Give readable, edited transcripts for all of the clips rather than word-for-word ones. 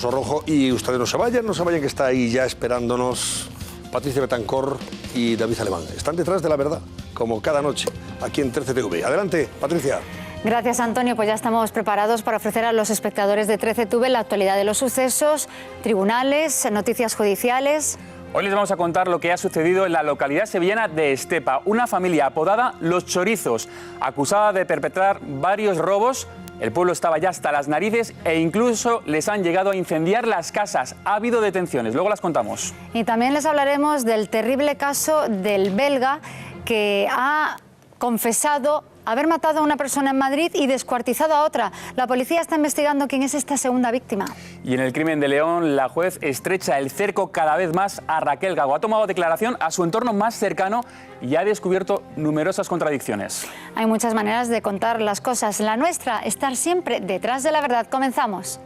Rojo, y ustedes no se vayan, que está ahí ya esperándonos Patricia Betancor y David Alemán. Están detrás de la verdad, como cada noche, aquí en 13TV. Adelante, Patricia. Gracias, Antonio. Pues ya estamos preparados para ofrecer a los espectadores de 13TV la actualidad de los sucesos, tribunales, noticias judiciales. Hoy les vamos a contar lo que ha sucedido en la localidad sevillana de Estepa. Una familia apodada Los Chorizos, acusada de perpetrar varios robos. El pueblo estaba ya hasta las narices e incluso les han llegado a incendiar las casas. Ha habido detenciones, luego las contamos. Y también les hablaremos del terrible caso del belga que ha confesado haber matado a una persona en Madrid y descuartizado a otra. La policía está investigando quién es esta segunda víctima. Y en el crimen de León, la juez estrecha el cerco cada vez más a Raquel Gago. Ha tomado declaración a su entorno más cercano y ha descubierto numerosas contradicciones. Hay muchas maneras de contar las cosas. La nuestra, estar siempre detrás de la verdad. Comenzamos.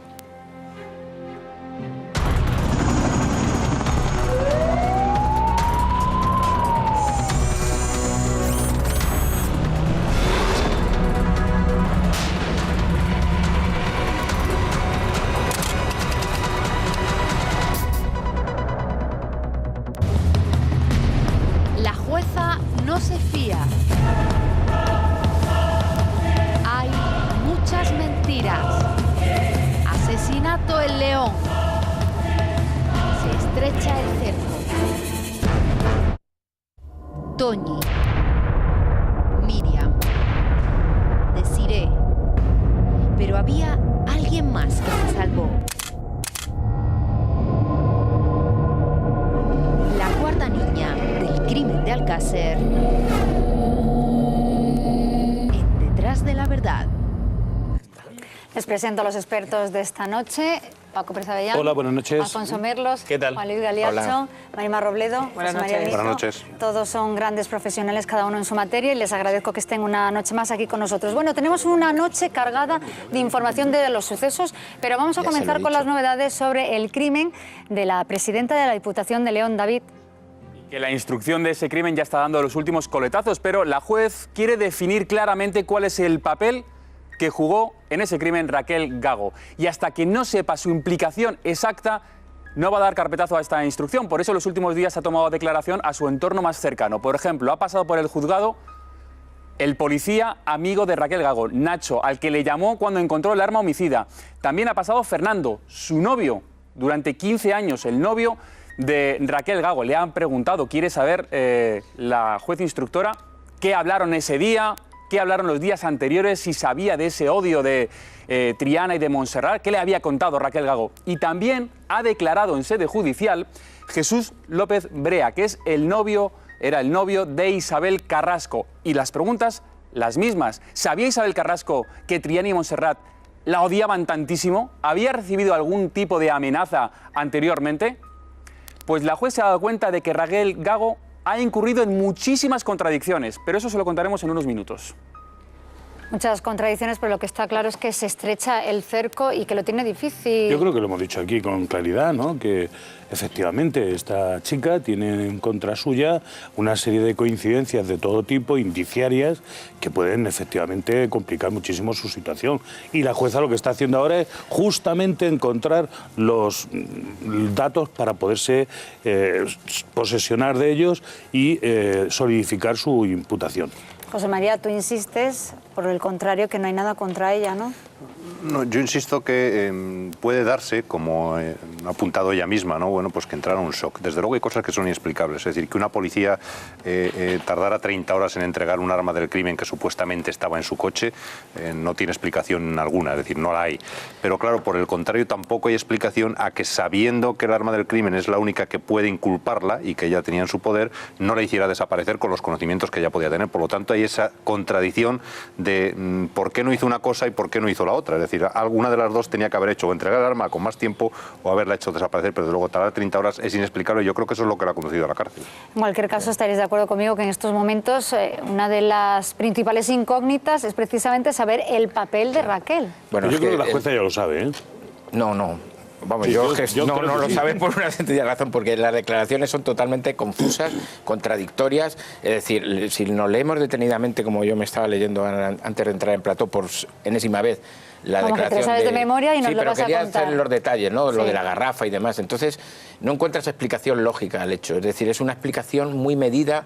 No se fía. Hay muchas mentiras. Asesinato en León. Se estrecha el cerco. Toñi, Miriam, Desiré. Pero había alguien más que se salvó. La cuarta niña del crimen de Alcácer, en Detrás de la Verdad. Les presento a los expertos de esta noche. Paco Pérez Avellán. Hola, buenas noches. Alfonso Merlos. ¿Qué tal? Juan Luis Galiacho. Marimar Robledo. Buenas José María noches. Listo. Buenas noches. Todos son grandes profesionales, cada uno en su materia, y les agradezco que estén una noche más aquí con nosotros. Bueno, tenemos una noche cargada de información de los sucesos, pero vamos a comenzar con las novedades sobre el crimen de la presidenta de la Diputación de León, David. Que la instrucción de ese crimen ya está dando los últimos coletazos, pero la juez quiere definir claramente cuál es el papel que jugó en ese crimen Raquel Gago. Y hasta que no sepa su implicación exacta, no va a dar carpetazo a esta instrucción. Por eso en los últimos días ha tomado declaración a su entorno más cercano. Por ejemplo, ha pasado por el juzgado el policía amigo de Raquel Gago, Nacho, al que le llamó cuando encontró el arma homicida. También ha pasado Fernando, su novio, durante 15 años, el novio de Raquel Gago. Le han preguntado, quiere saber la juez instructora qué hablaron ese día, qué hablaron los días anteriores, si sabía de ese odio de Triana y de Montserrat, qué le había contado Raquel Gago. Y también ha declarado en sede judicial Jesús López Brea, que es era el novio de Isabel Carrasco. Y las preguntas, las mismas. ¿Sabía Isabel Carrasco que Triana y Montserrat la odiaban tantísimo? ¿Había recibido algún tipo de amenaza anteriormente? Pues la juez se ha dado cuenta de que Raquel Gago ha incurrido en muchísimas contradicciones, pero eso se lo contaremos en unos minutos. Muchas contradicciones, pero lo que está claro es que se estrecha el cerco y que lo tiene difícil. Yo creo que lo hemos dicho aquí con claridad, ¿no? Que efectivamente esta chica tiene en contra suya una serie de coincidencias de todo tipo, indiciarias, que pueden efectivamente complicar muchísimo su situación. Y la jueza lo que está haciendo ahora es justamente encontrar los datos para poderse posesionar de ellos y solidificar su imputación. José María, tú insistes, por el contrario, que no hay nada contra ella, ¿no? No, yo insisto que puede darse, como ha apuntado ella misma, ¿no? Bueno, pues que entrara un shock. Desde luego hay cosas que son inexplicables. Es decir, que una policía tardara 30 horas en entregar un arma del crimen que supuestamente estaba en su coche, no tiene explicación alguna, es decir, no la hay. Pero claro, por el contrario, tampoco hay explicación a que, sabiendo que el arma del crimen es la única que puede inculparla y que ella tenía en su poder, no la hiciera desaparecer con los conocimientos que ella podía tener. Por lo tanto, hay esa contradicción de por qué no hizo una cosa y por qué no hizo la otra. Es decir, alguna de las dos tenía que haber hecho o entregar el arma con más tiempo o haberla hecho desaparecer, pero desde luego tardar 30 horas es inexplicable. Yo creo que eso es lo que la ha conducido a la cárcel. En cualquier caso, estaréis de acuerdo conmigo que en estos momentos una de las principales incógnitas es precisamente saber el papel de Raquel. Bueno, yo creo que la jueza ya lo sabe, ¿eh? No. Vamos, Sí, yo no lo sí. sabe por una sencilla razón, porque las declaraciones son totalmente confusas, contradictorias. Es decir, si nos leemos detenidamente, como yo me estaba leyendo antes de entrar en plató por enésima vez, la Como que te lo declaración sabes de memoria y nos sí, lo pero vas a quería contar. hacer los detalles, ¿no? Lo Sí. de la garrafa y demás. Entonces, no encuentras explicación lógica al hecho. Es decir, es una explicación muy medida,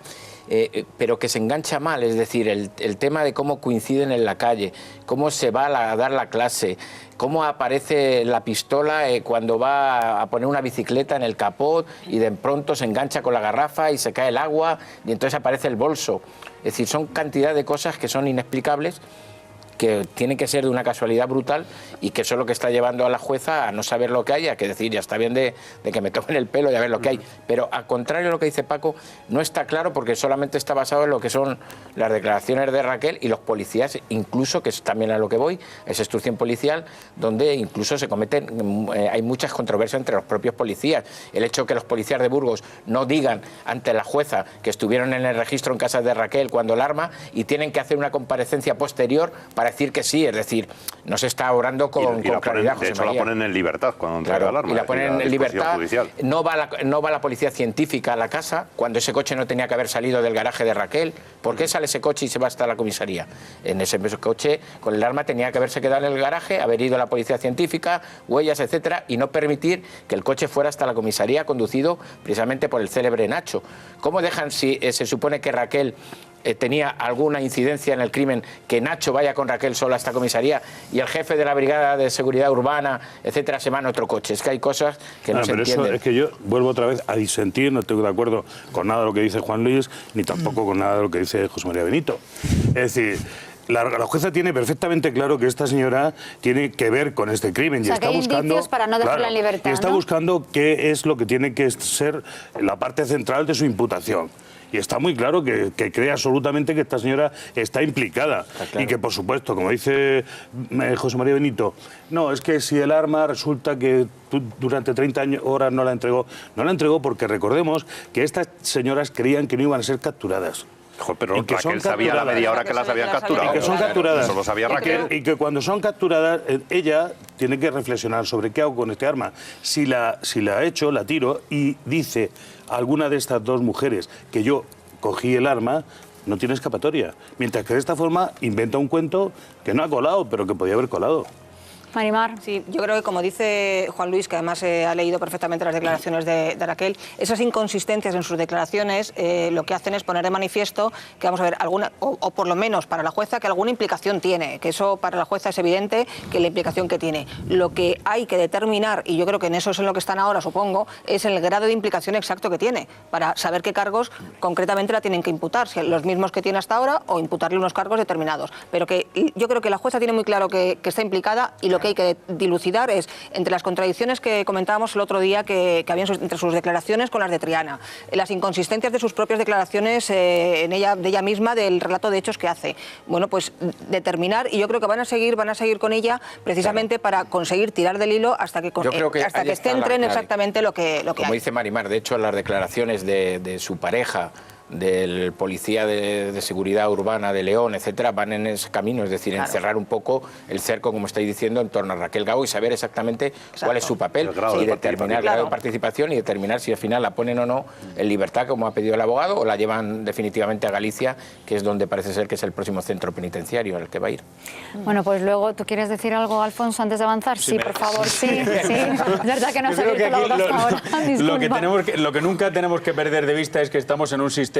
pero que se engancha mal. Es decir, el tema de cómo coinciden en la calle, cómo se va a dar la clase, cómo aparece la pistola cuando va a poner una bicicleta en el capot y de pronto se engancha con la garrafa y se cae el agua y entonces aparece el bolso. Es decir, son cantidad de cosas que son inexplicables, que tiene que ser de una casualidad brutal y que eso es lo que está llevando a la jueza a no saber lo que hay, a que decir, ya está bien de que me tomen el pelo y a ver lo que hay. Pero al contrario de lo que dice Paco, no está claro porque solamente está basado en lo que son las declaraciones de Raquel y los policías, incluso, que es también a lo que voy, es instrucción policial, donde incluso se cometen, hay muchas controversias entre los propios policías. El hecho de que los policías de Burgos no digan ante la jueza que estuvieron en el registro en casa de Raquel cuando el arma y tienen que hacer una comparecencia posterior para decir que sí, es decir, no se está obrando con claridad, José de hecho, María. la ponen en libertad cuando entrega Claro, el arma. y la ponen en libertad. Judicial. No va la policía científica a la casa cuando ese coche no tenía que haber salido del garaje de Raquel. ¿Por qué sale ese coche y se va hasta la comisaría? En ese coche con el arma tenía que haberse quedado en el garaje, haber ido a la policía científica, huellas, etcétera, y no permitir que el coche fuera hasta la comisaría conducido precisamente por el célebre Nacho. ¿Cómo dejan, si se supone que Raquel tenía alguna incidencia en el crimen, que Nacho vaya con Raquel sola a esta comisaría y el jefe de la Brigada de Seguridad Urbana, etcétera, se va en otro coche? Es que hay cosas que no se pero entienden. eso es que yo vuelvo otra vez a disentir, no estoy de acuerdo con nada de lo que dice Juan Luis, ni tampoco con nada de lo que dice José María Benito. Es decir, la jueza tiene perfectamente claro que esta señora tiene que ver con este crimen. O sea, y está que hay buscando, indicios para no dejarla en libertad, y está ¿no? buscando qué es lo que tiene que ser la parte central de su imputación. Y está muy claro que cree absolutamente que esta señora está implicada. Claro. Y que, por supuesto, como dice José María Benito, no, es que si el arma resulta que durante 30 horas no la entregó porque recordemos que estas señoras creían que no iban a ser capturadas. Joder, pero Y que son Raquel sabía a la media hora que las habían capturado. Y que son capturadas. Eso lo sabía Raquel. Y que cuando son capturadas, ella tiene que reflexionar sobre qué hago con este arma. Si la echo, la tiro y dice a alguna de estas dos mujeres que yo cogí el arma, no tiene escapatoria. Mientras que de esta forma inventa un cuento que no ha colado, pero que podía haber colado. Marimar. Sí, yo creo que, como dice Juan Luis, que además ha leído perfectamente las declaraciones de Raquel, esas inconsistencias en sus declaraciones lo que hacen es poner de manifiesto que, vamos a ver, alguna, o por lo menos para la jueza, que alguna implicación tiene, que eso para la jueza es evidente, que la implicación que tiene. Lo que hay que determinar, y yo creo que en eso es en lo que están ahora, supongo, es el grado de implicación exacto que tiene, para saber qué cargos concretamente la tienen que imputar, si los mismos que tiene hasta ahora o imputarle unos cargos determinados. Pero que yo creo que la jueza tiene muy claro que está implicada, y lo que hay que dilucidar es entre las contradicciones que comentábamos el otro día que había entre sus declaraciones con las de Triana, las inconsistencias de sus propias declaraciones de ella misma, del relato de hechos que hace. Bueno, pues determinar, y yo creo que van a seguir con ella precisamente para conseguir tirar del hilo hasta que centren exactamente lo que Como hay. dice Marimar, de hecho las declaraciones de su pareja, del policía de seguridad urbana de León, etcétera, van en ese camino, es decir, encerrar un poco el cerco, como estáis diciendo, en torno a Raquel Gago y saber exactamente cuál es su papel y determinar el grado de participación y determinar si al final la ponen o no en libertad, como ha pedido el abogado, o la llevan definitivamente a Galicia, que es donde parece ser que es el próximo centro penitenciario al que va a ir. Bueno, pues luego, ¿tú quieres decir algo, Alfonso, antes de avanzar? Sí, por favor, sí. Es verdad que no has abierto la boca hasta ahora. Lo que nunca tenemos que perder de vista es que estamos en un sistema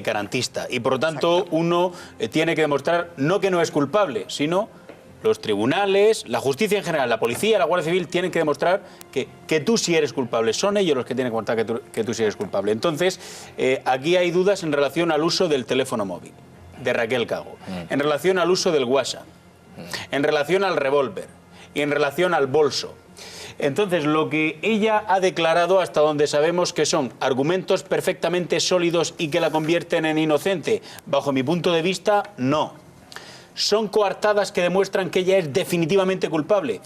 garantista y por lo tanto uno tiene que demostrar no que no es culpable, sino los tribunales, la justicia en general, la policía, la Guardia Civil tienen que demostrar que tú sí eres culpable. Son ellos los que tienen que demostrar que tú sí eres culpable. Entonces, aquí hay dudas en relación al uso del teléfono móvil de Raquel Gago, en relación al uso del WhatsApp, en relación al revólver y en relación al bolso. Entonces, lo que ella ha declarado, hasta donde sabemos que son argumentos perfectamente sólidos y que la convierten en inocente, bajo mi punto de vista, no. ¿Son coartadas que demuestran que ella es definitivamente culpable?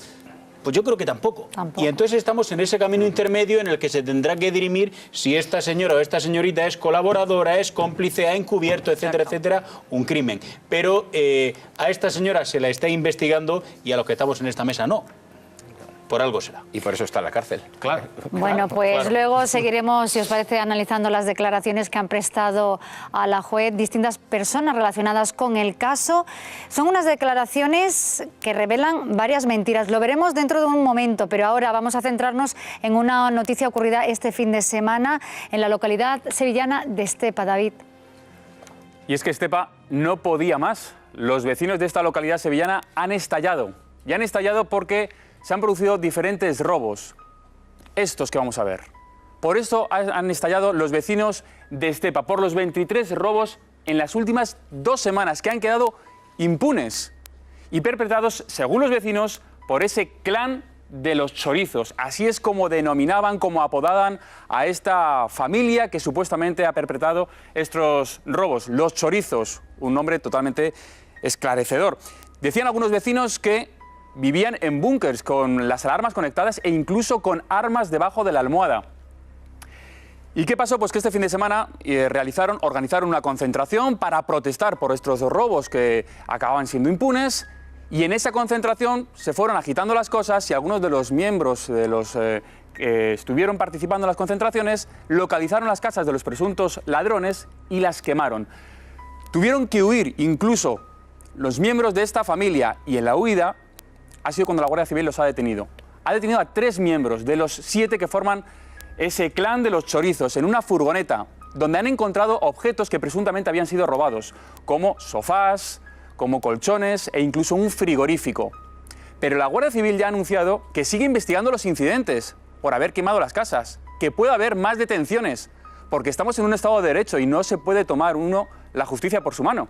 Pues yo creo que tampoco. Y entonces estamos en ese camino intermedio en el que se tendrá que dirimir si esta señora o esta señorita es colaboradora, es cómplice, ha encubierto, etcétera, etcétera, un crimen. Pero a esta señora se la está investigando y a los que estamos en esta mesa no. por algo será. Y por eso está en la cárcel. Claro. Bueno, pues luego seguiremos, si os parece, analizando las declaraciones que han prestado a la juez distintas personas relacionadas con el caso. Son unas declaraciones que revelan varias mentiras. Lo veremos dentro de un momento, pero ahora vamos a centrarnos en una noticia ocurrida este fin de semana en la localidad sevillana de Estepa, David. Y es que Estepa no podía más. Los vecinos de esta localidad sevillana han estallado. Y han estallado porque se han producido diferentes robos, estos que vamos a ver. Por eso han estallado los vecinos de Estepa, por los 23 robos en las últimas 2 semanas que han quedado impunes y perpetrados, según los vecinos, por ese clan de los chorizos. Así es como denominaban, como apodaban a esta familia que supuestamente ha perpetrado estos robos, los chorizos, un nombre totalmente esclarecedor. Decían algunos vecinos que vivían en búnkers con las alarmas conectadas e incluso con armas debajo de la almohada. ¿Y qué pasó? Pues que este fin de semana organizaron una concentración para protestar por estos robos que acababan siendo impunes, y en esa concentración se fueron agitando las cosas y algunos de los miembros de los que estuvieron participando en las concentraciones localizaron las casas de los presuntos ladrones y las quemaron. Tuvieron que huir incluso los miembros de esta familia, y en la huida ha sido cuando la Guardia Civil los ha detenido. Ha detenido a 3 miembros de los 7 que forman ese clan de los chorizos en una furgoneta donde han encontrado objetos que presuntamente habían sido robados, como sofás, como colchones e incluso un frigorífico. Pero la Guardia Civil ya ha anunciado que sigue investigando los incidentes por haber quemado las casas, que puede haber más detenciones, porque estamos en un Estado de Derecho y no se puede tomar la justicia por su mano.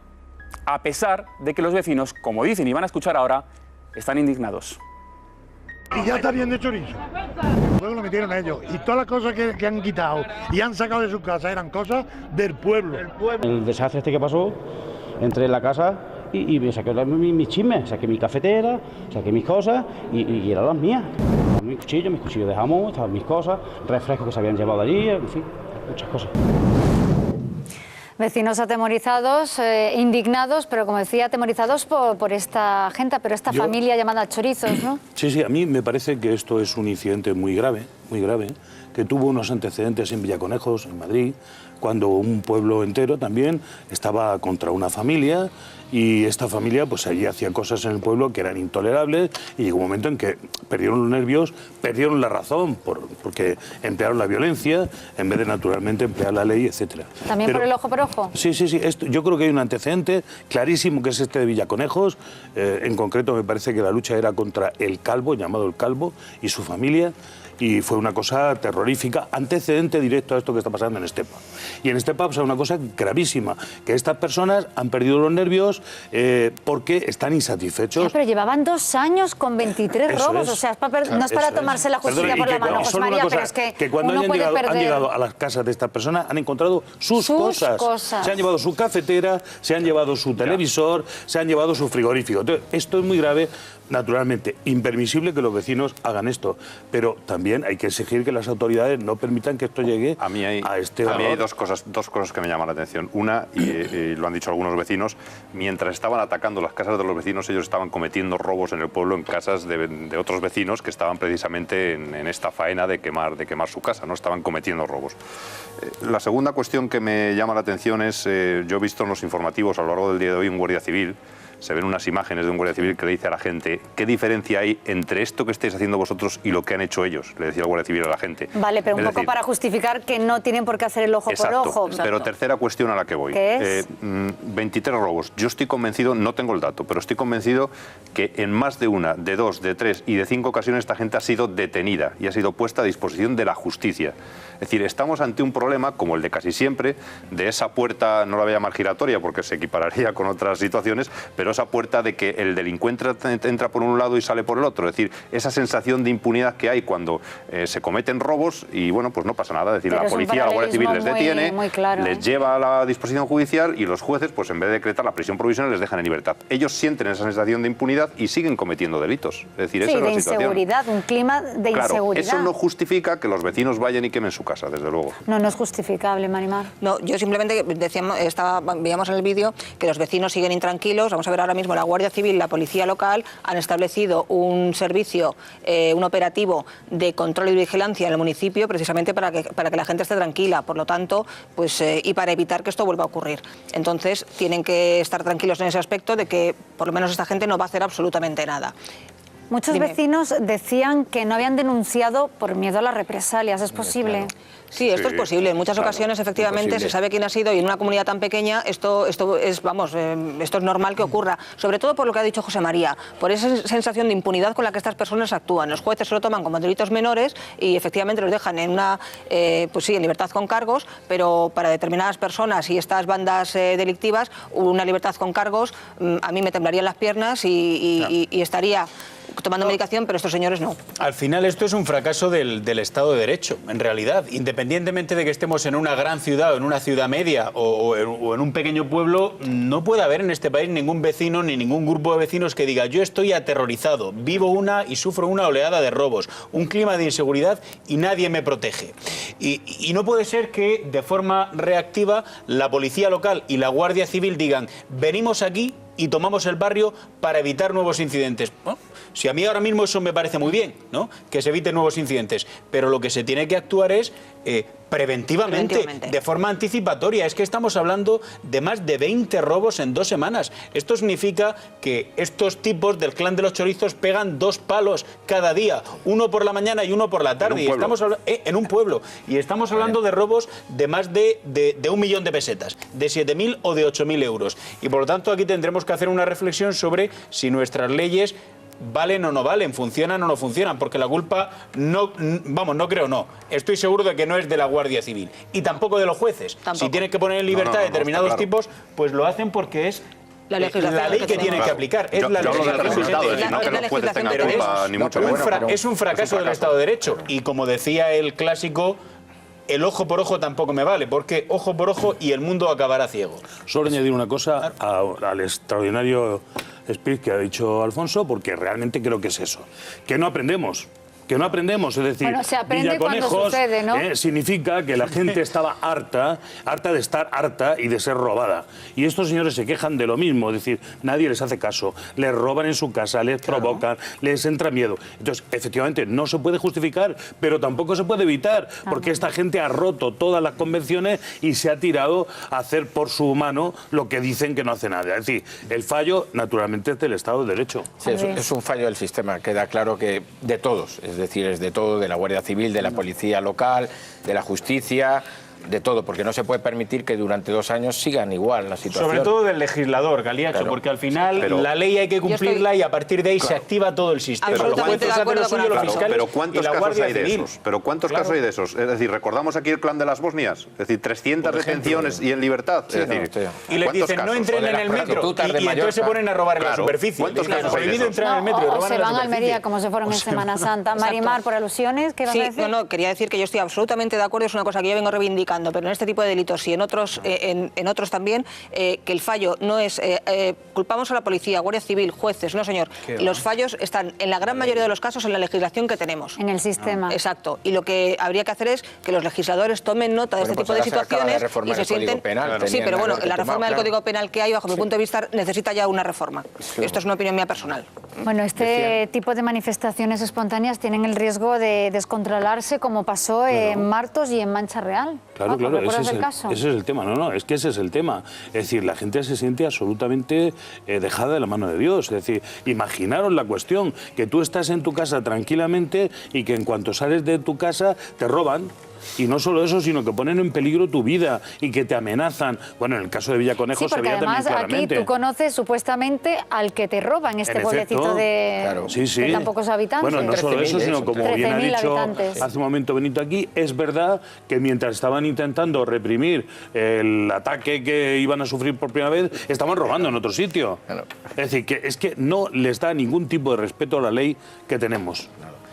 A pesar de que los vecinos, como dicen y van a escuchar ahora, están indignados. Y ya está bien de chorizo. Luego lo metieron a ellos. Y todas las cosas que han quitado y han sacado de sus casas eran cosas del pueblo. El desastre este que pasó, entré en la casa y me saqué mis chismes, saqué mi cafetera, saqué mis cosas y eran las mías. Mis cuchillos de jamón, estaban mis cosas, refrescos que se habían llevado allí, en fin, muchas cosas. Vecinos atemorizados, indignados, pero como decía, atemorizados por esta gente, pero esta familia llamada Chorizos, ¿no? Sí, a mí me parece que esto es un incidente muy grave, que tuvo unos antecedentes en Villaconejos, en Madrid, cuando un pueblo entero también estaba contra una familia, y esta familia pues allí hacía cosas en el pueblo que eran intolerables, y llegó un momento en que perdieron los nervios, perdieron la razón, porque emplearon la violencia en vez de naturalmente emplear la ley, etcétera. ¿También por el ojo por ojo? Sí, yo creo que hay un antecedente clarísimo que es este de Villaconejos. En concreto me parece que la lucha era contra el Calvo, llamado el Calvo, y su familia, y fue una cosa terrorífica, antecedente directo a esto que está pasando en Estepa. Y en Estepa pasa una cosa gravísima, que estas personas han perdido los nervios porque están insatisfechos. Pero llevaban 2 años con 23 robos, o sea, no es para tomarse la justicia por la mano, José María, pero es que cuando uno puede perder. han llegado a las casas de estas personas han encontrado sus cosas. Se han llevado su cafetera, se han llevado su televisor, se han llevado su frigorífico. Entonces, esto es muy grave. Naturalmente, impermisible que los vecinos hagan esto, pero también hay que exigir que las autoridades no permitan que esto llegue a este horror. A mí hay dos cosas que me llaman la atención. Una, y lo han dicho algunos vecinos, mientras estaban atacando las casas de los vecinos, ellos estaban cometiendo robos en el pueblo en casas de otros vecinos que estaban precisamente en esta faena de quemar su casa, ¿no? Estaban cometiendo robos. La segunda cuestión que me llama la atención es, yo he visto en los informativos a lo largo del día de hoy un guardia civil. Se ven unas imágenes de un guardia civil que le dice a la gente ¿qué diferencia hay entre esto que estáis haciendo vosotros y lo que han hecho ellos? Le decía el guardia civil a la gente. Vale, pero un poco para justificar que no tienen por qué hacer el ojo por ojo. Pero tercera cuestión a la que voy. ¿Qué es? 23 robos. Yo estoy convencido, no tengo el dato, pero estoy convencido que en más de una, de 2, de 3 y de 5 ocasiones esta gente ha sido detenida y ha sido puesta a disposición de la justicia. Es decir, estamos ante un problema, como el de casi siempre, de esa puerta, no la voy a llamar giratoria porque se equipararía con otras situaciones, pero esa puerta de que el delincuente entra por un lado y sale por el otro. Es decir, esa sensación de impunidad que hay cuando se cometen robos y, bueno, pues no pasa nada. Es decir, la policía, la Guardia Civil les detiene, les lleva a la disposición judicial y los jueces, pues en vez de decretar la prisión provisional, les dejan en libertad. Ellos sienten esa sensación de impunidad y siguen cometiendo delitos. Es decir, esa es la situación. Inseguridad, un clima de inseguridad. Eso no justifica que los vecinos vayan y quemen su casa, desde luego. No es justificable, Marimar. No, yo simplemente veíamos en el vídeo que los vecinos siguen intranquilos. Vamos a ver, ver, ahora mismo la Guardia Civil y la Policía Local han establecido un servicio, un operativo de control y vigilancia en el municipio precisamente para que la gente esté tranquila, por lo tanto, pues, y para evitar que esto vuelva a ocurrir. Entonces, tienen que estar tranquilos en ese aspecto de que por lo menos esta gente no va a hacer absolutamente nada. Muchos vecinos decían que no habían denunciado por miedo a las represalias. ¿Es posible? Sí, esto es posible. En muchas ocasiones, efectivamente, se sabe quién ha sido y en una comunidad tan pequeña esto es normal que ocurra. Sobre todo por lo que ha dicho José María, por esa sensación de impunidad con la que estas personas actúan. Los jueces se lo toman como delitos menores y efectivamente los dejan en una, pues sí, en libertad con cargos, pero para determinadas personas y estas bandas delictivas, una libertad con cargos, a mí me temblarían las piernas y estaría tomando medicación, pero estos señores no. Al final esto es un fracaso del Estado de Derecho, en realidad. Independientemente de que estemos en una gran ciudad o en una ciudad media o en un pequeño pueblo, no puede haber en este país ningún vecino ni ningún grupo de vecinos que diga yo estoy aterrorizado, vivo una y sufro una oleada de robos, un clima de inseguridad y nadie me protege. Y no puede ser que de forma reactiva la Policía Local y la Guardia Civil digan venimos aquí y tomamos el barrio para evitar nuevos incidentes. Bueno, si a mí ahora mismo eso me parece muy bien, ¿no? Que se eviten nuevos incidentes, pero lo que se tiene que actuar es preventivamente, de forma anticipatoria. Es que estamos hablando de más de 20 robos en 2 semanas. Esto significa que estos tipos del clan de los chorizos pegan 2 palos cada día, uno por la mañana y uno por la tarde. Y estamos en un pueblo. Y estamos hablando de robos de más de 1 millón de pesetas, de 7.000 o de 8.000 euros. Y por lo tanto aquí tendremos que hacer una reflexión sobre si nuestras leyes valen o no valen, funcionan o no funcionan, porque la culpa no creo, no. Estoy seguro de que no es de la Guardia Civil y tampoco de los jueces. Si tienen que poner en libertad a determinados tipos, pues lo hacen porque es la ley que tienen que aplicar. Es la legislación. Es un fracaso del Estado de Derecho y como decía el clásico, el ojo por ojo tampoco me vale, porque ojo por ojo y el mundo acabará ciego. Solo añadir una cosa al extraordinario speech que ha dicho Alfonso, porque realmente creo que es eso, que no aprendemos. Que no aprendemos, es decir, bueno, se aprende cuando sucede, ¿no? Significa que la gente estaba harta de estar harta y de ser robada. Y estos señores se quejan de lo mismo, es decir, nadie les hace caso, les roban en su casa, les provocan, les entra miedo. Entonces, efectivamente, no se puede justificar, pero tampoco se puede evitar, porque esta gente ha roto todas las convenciones y se ha tirado a hacer por su mano lo que dicen que no hace nada. Es decir, el fallo, naturalmente, es del Estado de Derecho. Sí, es un fallo del sistema, queda claro que de todos. Es decir, es de todo, de la Guardia Civil, de la Policía Local, de la Justicia, de todo, porque no se puede permitir que durante 2 años sigan igual la situación. Sobre todo del legislador, Galiacho, claro, porque al final la ley hay que cumplirla y a partir de ahí se activa todo el sistema. Absolutamente de acuerdo con pero ¿cuántos casos hay de esos? ¿Pero cuántos casos hay de esos? Es decir, recordamos aquí el clan de las Bosnias, es decir, 300 detenciones y en libertad. Es decir, y les dicen no entren en el metro y entonces se ponen a robar en la superficie. ¿Cuántos casos hay de esos? O se van a Almería como se fueron en Semana Santa. Marimar, por alusiones, ¿qué vas a decir? No, quería decir que yo estoy absolutamente de acuerdo, es una cosa que yo vengo reivindicando, pero en este tipo de delitos y en otros también, que el fallo no es culpamos a la policía, Guardia Civil, jueces, no señor. Los fallos están en la gran mayoría de los casos en la legislación que tenemos. En el sistema. Exacto. Y lo que habría que hacer es que los legisladores tomen nota de este tipo de situaciones y se sienten... Sí, pero bueno, la reforma del Código Penal que hay, bajo mi punto de vista, necesita ya una reforma. Esto es una opinión mía personal. Bueno, este tipo de manifestaciones espontáneas tienen el riesgo de descontrolarse, como pasó en Martos y en Mancha Real. Claro, claro, ese es el tema, es que ese es el tema. Es decir, la gente se siente absolutamente dejada de la mano de Dios. Es decir, imaginaros la cuestión, que tú estás en tu casa tranquilamente y que en cuanto sales de tu casa te roban. Y no solo eso, sino que ponen en peligro tu vida y que te amenazan. Bueno, en el caso de Villaconejo se veía también claramente. Además, aquí tú conoces supuestamente al que te roba en este pueblecito de tan pocos habitantes. Bueno, no solo eso, sino como bien ha dicho hace un momento Benito aquí, es verdad que mientras estaban intentando reprimir el ataque que iban a sufrir por primera vez, estaban robando en otro sitio. Es decir, que es que no les da ningún tipo de respeto a la ley que tenemos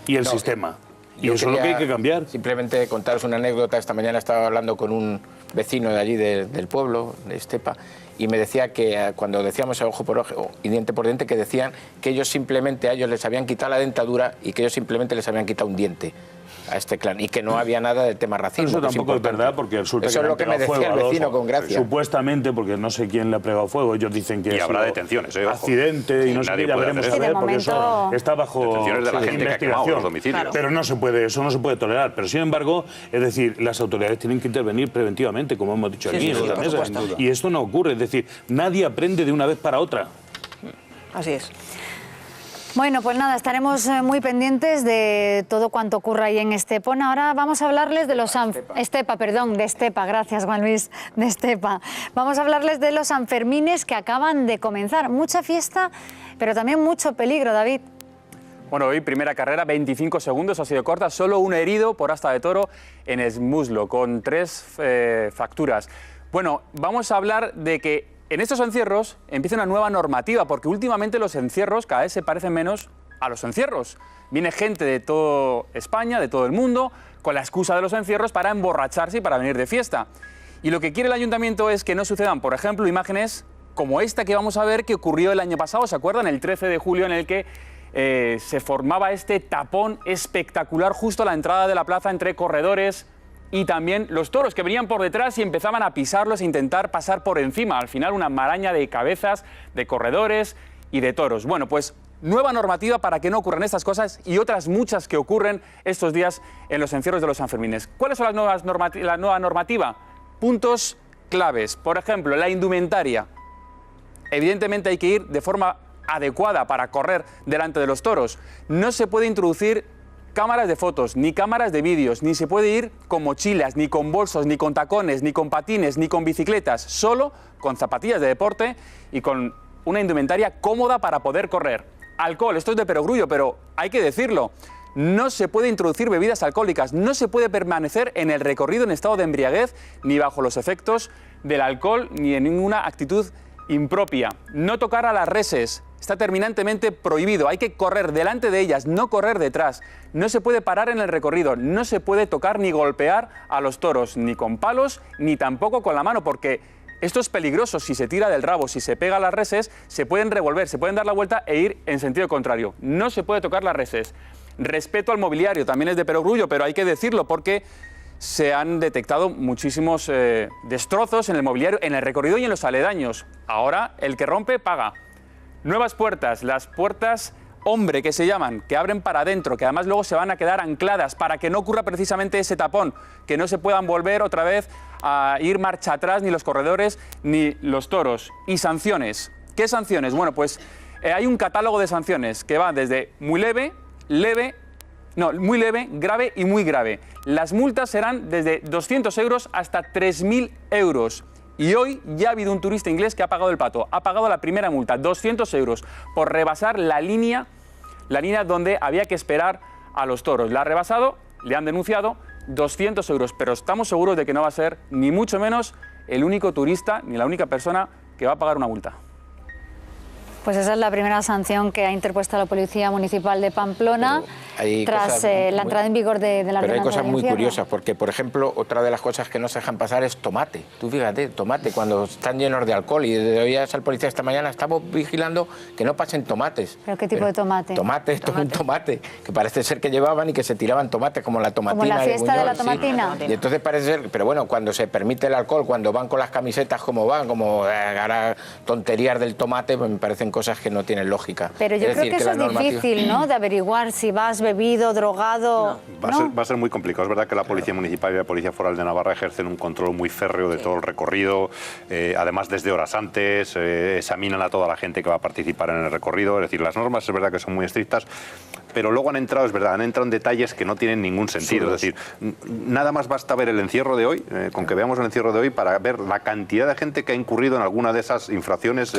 y el sistema. Y eso es lo que hay que cambiar. Simplemente contaros una anécdota. Esta mañana estaba hablando con un vecino de allí del pueblo, de Estepa, y me decía que cuando decíamos ojo por ojo y diente por diente, que decían que ellos simplemente a ellos les habían quitado la dentadura y que ellos simplemente les habían quitado un diente. a este clan y que no había nada de tema racismo. Eso tampoco es verdad, porque resulta eso es lo que me decía el vecino con gracia. Supuestamente, porque no sé quién le ha pegado fuego, ellos dicen que y habrá detenciones, accidente y no sé qué, ya veremos a ver, porque eso está bajo de la gente que ha quemado los domicilios. Pero no se puede, eso no se puede tolerar. Pero sin embargo, es decir, las autoridades tienen que intervenir preventivamente, como hemos dicho aquí en esta mesa. Y esto no ocurre, es decir, nadie aprende de una vez para otra. Así es. Bueno, pues nada, estaremos muy pendientes de todo cuanto ocurra ahí en Estepona. Ahora vamos a hablarles de los Estepa, gracias Juan Luis, de Estepa. Vamos a hablarles de los Sanfermines que acaban de comenzar. Mucha fiesta, pero también mucho peligro, David. Bueno, hoy primera carrera, 25 segundos, ha sido corta, solo un herido por asta de toro en el muslo, con 3 fracturas. Bueno, vamos a hablar de que en estos encierros empieza una nueva normativa, porque últimamente los encierros cada vez se parecen menos a los encierros. Viene gente de toda España, de todo el mundo, con la excusa de los encierros para emborracharse y para venir de fiesta. Y lo que quiere el ayuntamiento es que no sucedan, por ejemplo, imágenes como esta que vamos a ver que ocurrió el año pasado, ¿se acuerdan? El 13 de julio en el que se formaba este tapón espectacular justo a la entrada de la plaza entre corredores y también los toros que venían por detrás y empezaban a pisarlos e intentar pasar por encima. Al final una maraña de cabezas, de corredores y de toros. Bueno, pues nueva normativa para que no ocurran estas cosas y otras muchas que ocurren estos días en los encierros de los Sanfermines. ¿Cuáles son la nueva normativa? Puntos claves. Por ejemplo, la indumentaria. Evidentemente hay que ir de forma adecuada para correr delante de los toros. No se puede introducir cámaras de fotos, ni cámaras de vídeos, ni se puede ir con mochilas, ni con bolsos, ni con tacones, ni con patines, ni con bicicletas, solo con zapatillas de deporte y con una indumentaria cómoda para poder correr. Alcohol, esto es de perogrullo, pero hay que decirlo. No se puede introducir bebidas alcohólicas, no se puede permanecer en el recorrido en estado de embriaguez, ni bajo los efectos del alcohol, ni en ninguna actitud impropia. No tocar a las reses. Está terminantemente prohibido, hay que correr delante de ellas, no correr detrás. No se puede parar en el recorrido, no se puede tocar ni golpear a los toros, ni con palos, ni tampoco con la mano, porque esto es peligroso. Si se tira del rabo, si se pega a las reses, se pueden revolver, se pueden dar la vuelta e ir en sentido contrario. No se puede tocar las reses. Respeto al mobiliario, también es de perogrullo, pero hay que decirlo porque se han detectado muchísimos destrozos en el mobiliario, en el recorrido y en los aledaños. Ahora, el que rompe, paga. Nuevas puertas, las puertas hombre que se llaman, que abren para adentro, que además luego se van a quedar ancladas para que no ocurra precisamente ese tapón, que no se puedan volver otra vez a ir marcha atrás ni los corredores ni los toros. Y sanciones. ¿Qué sanciones? Bueno, pues hay un catálogo de sanciones que va desde muy leve, muy leve, grave y muy grave. Las multas serán desde 200 euros hasta 3.000 euros. Y hoy ya ha habido un turista inglés que ha pagado el pato. Ha pagado la primera multa, 200 euros, por rebasar la línea donde había que esperar a los toros. La ha rebasado, le han denunciado, 200 euros. Pero estamos seguros de que no va a ser ni mucho menos el único turista ni la única persona que va a pagar una multa. Pues esa es la primera sanción que ha interpuesto la Policía Municipal de Pamplona tras la entrada en vigor de la ordenanza. Pero hay cosas muy curiosas, porque, por ejemplo, otra de las cosas que no se dejan pasar es tomate. Tú fíjate, tomate, cuando están llenos de alcohol. Y desde hoy al policía esta mañana estamos vigilando que no pasen tomates. ¿Pero qué tipo de tomate? Tomate, esto es un tomate, que parece ser que llevaban y que se tiraban tomates, como la tomatina. Como la fiesta de la Buñol, tomatina. Sí. Y entonces parece ser, pero bueno, cuando se permite el alcohol, cuando van con las camisetas como van, como ahora tonterías del tomate, pues me parecen cosas que no tienen lógica. Pero yo creo que eso es difícil, ¿no?, de averiguar si vas bebido, drogado. Va a ser muy complicado. Es verdad que la Policía Municipal y la Policía Foral de Navarra ejercen un control muy férreo de todo el recorrido. Además, desde horas antes, examinan a toda la gente que va a participar en el recorrido. Es decir, las normas es verdad que son muy estrictas, pero luego han entrado en detalles que no tienen ningún sentido. Es decir, nada más basta ver el encierro de hoy, con que veamos el encierro de hoy, para ver la cantidad de gente que ha incurrido en alguna de esas infracciones